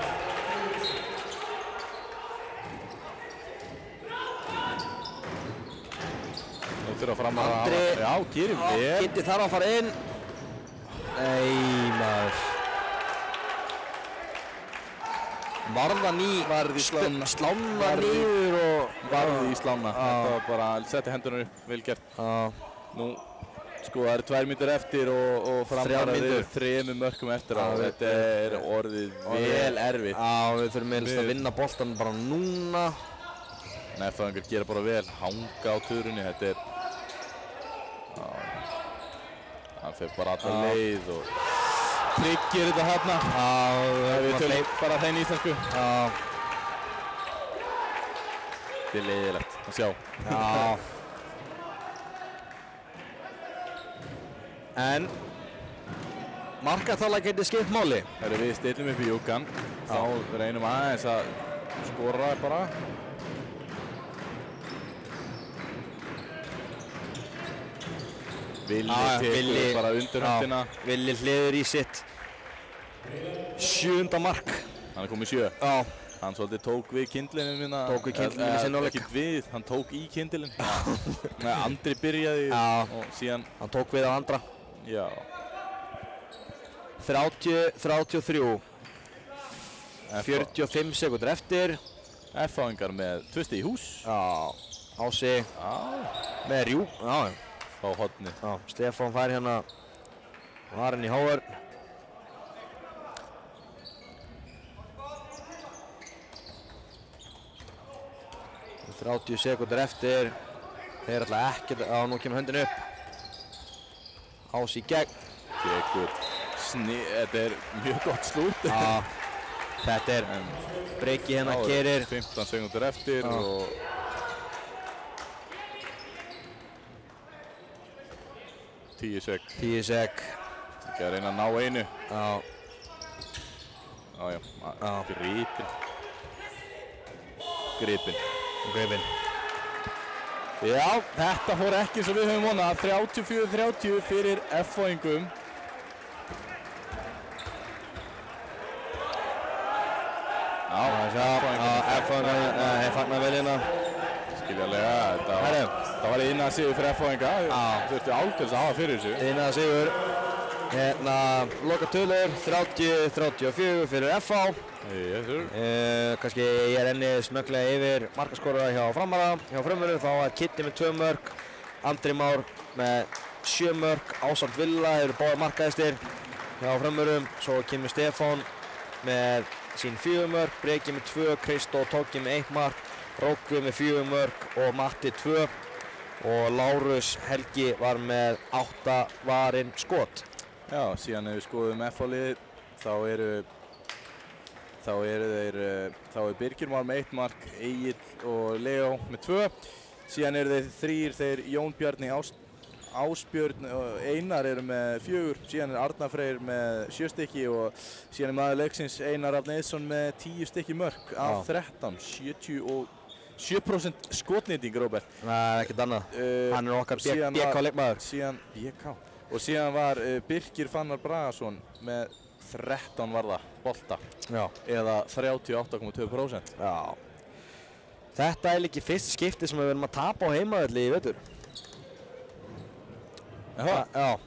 Nú þurfa að fram að Andri. Já, gerir vel. Kitti þarf að fara inn. Nei, maður. Varðan í Varði í slána. Slána niður og... Varði í slána. Þetta var bara að setja hendurnar upp, vel gert. Nú, sko, það eru 2 mínútur eftir og Framarar eru 3 mörkum eftir á. Þetta er orðið vel erfitt. Já, við þurfum meðlust að vinna boltan bara núna. F-fáingar gera bara vel, hanga á tuðrunni. Þetta er... Hann fer bara alla leið og tryggir þetta hérna. Við tölum bara hrein íslensku. Þetta er leiðilegt að sjá. En markatala getur skipt máli. Við stillum upp í júkan. Þá reynum aðeins að skora bara. Villi tekur bara undir höndina. Villi hliður í sitt 7. mark. Hann er komið 7. Já. Hann svolítið tók við kyndlinum minna. Tók við kyndlinum sinna áleik. Ekki við, hann tók í kyndlin. Andri byrjaði og síðan... Hann tók við á andra. Já. 30-33. 45 sekúndur eftir. F-fáingar með 2 stig í hús. Já. Ási. Með rjú. Já. Á horni. Já, Stefán fær hérna varinn í hávörn. Og 30 sekúndur eftir. Þeir ætla ekkert að... Nú kemur höndin upp. Ási í gegn. Tekur þetta er mjög gott slút. Já. Þetta er Breki hérna kerir. 15 sekúndur eftir og... 10 sek. Ekki að reyna að ná einu. Gripinn. Já, þetta fór ekki eins og við höfum vonað. 34-30 fyrir F-fáingum. F-fáingar fagnar vel hérna. Skiljanlega, þetta var innað sigur fyrir F-fáinga. Þurfti álgjörs að hafa fyrir þessu. Innað sigur. Hérna, loka tölur, 30-34 fyrir F-fá. Kannski ég er enni smögglega yfir markaskorara hjá Framara. Hjá Frömmurum þá er Kitti með 2 mörk. Andri Már með 7 mörk. Ásand Villa eru báðir markaðistir hjá Frömmurum. Svo kemur Stefán með sín 4 mörk. Breki með 2, Kristó og Tóki með 1 mark. Róku með 4 mörk og Matti 2 og Lárus Helgi var með 8 varinn skot. Já, síðan ef við skoðum F-liðið þá er Birgir Már með 1 mark, Egill og Leo með 2. Síðan eru þeir 3, þeir Jón Bjarni, Ásbjörn og Einar eru með 4. Síðan er Arnar Freyr með 7 stykki og síðan er maður leiksins Einar Rafn Eiðsson með 10 stykki mörk af 13. 77% skotnýting, Róbert. Nei, ekkert annað. Hann er okkar BK leikmaður. Síðan BK. Og síðan var Birkir Fannar Bragason með 13 varða bolta. Já. Eða 38,2%. Já. Þetta er líka fyrsta skipti sem við verðum að tapa á heimavelli í vetur. Já.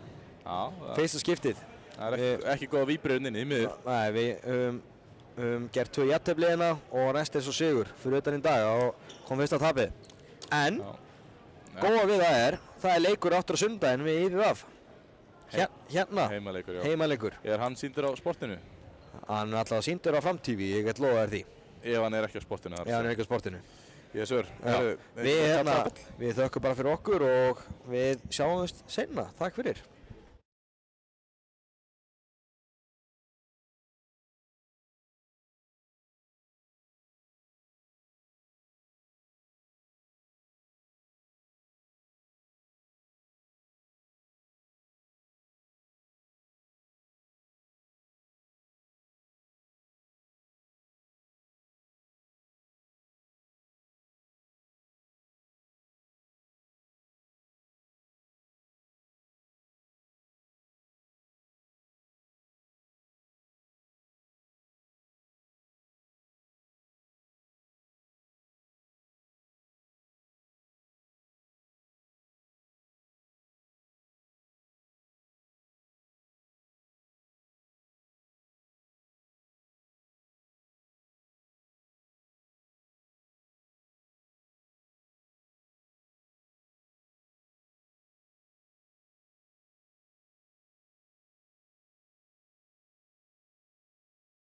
Fyrsta skiptið. Það er ekki góða víbraunin inni í miður. Nei, við höfum gert 2 jafntefli hérna og rest er svo sigur fyrir utan í dag og kom fyrsta tapið. En góða við það er leikur aftur á sundaginn við IVF. Hérna. Heimaleikur, já. Heimaleikur. Er hann sýndur á sportinu? Hann er alltaf sýndur á Fram-TV, ég get lofa þér því. Ef hann er ekki á sportinu. Ef hann er ekki á sportinu. Yes, sir. Við þökkum bara fyrir okkur og við sjáumst seinna. Takk fyrir.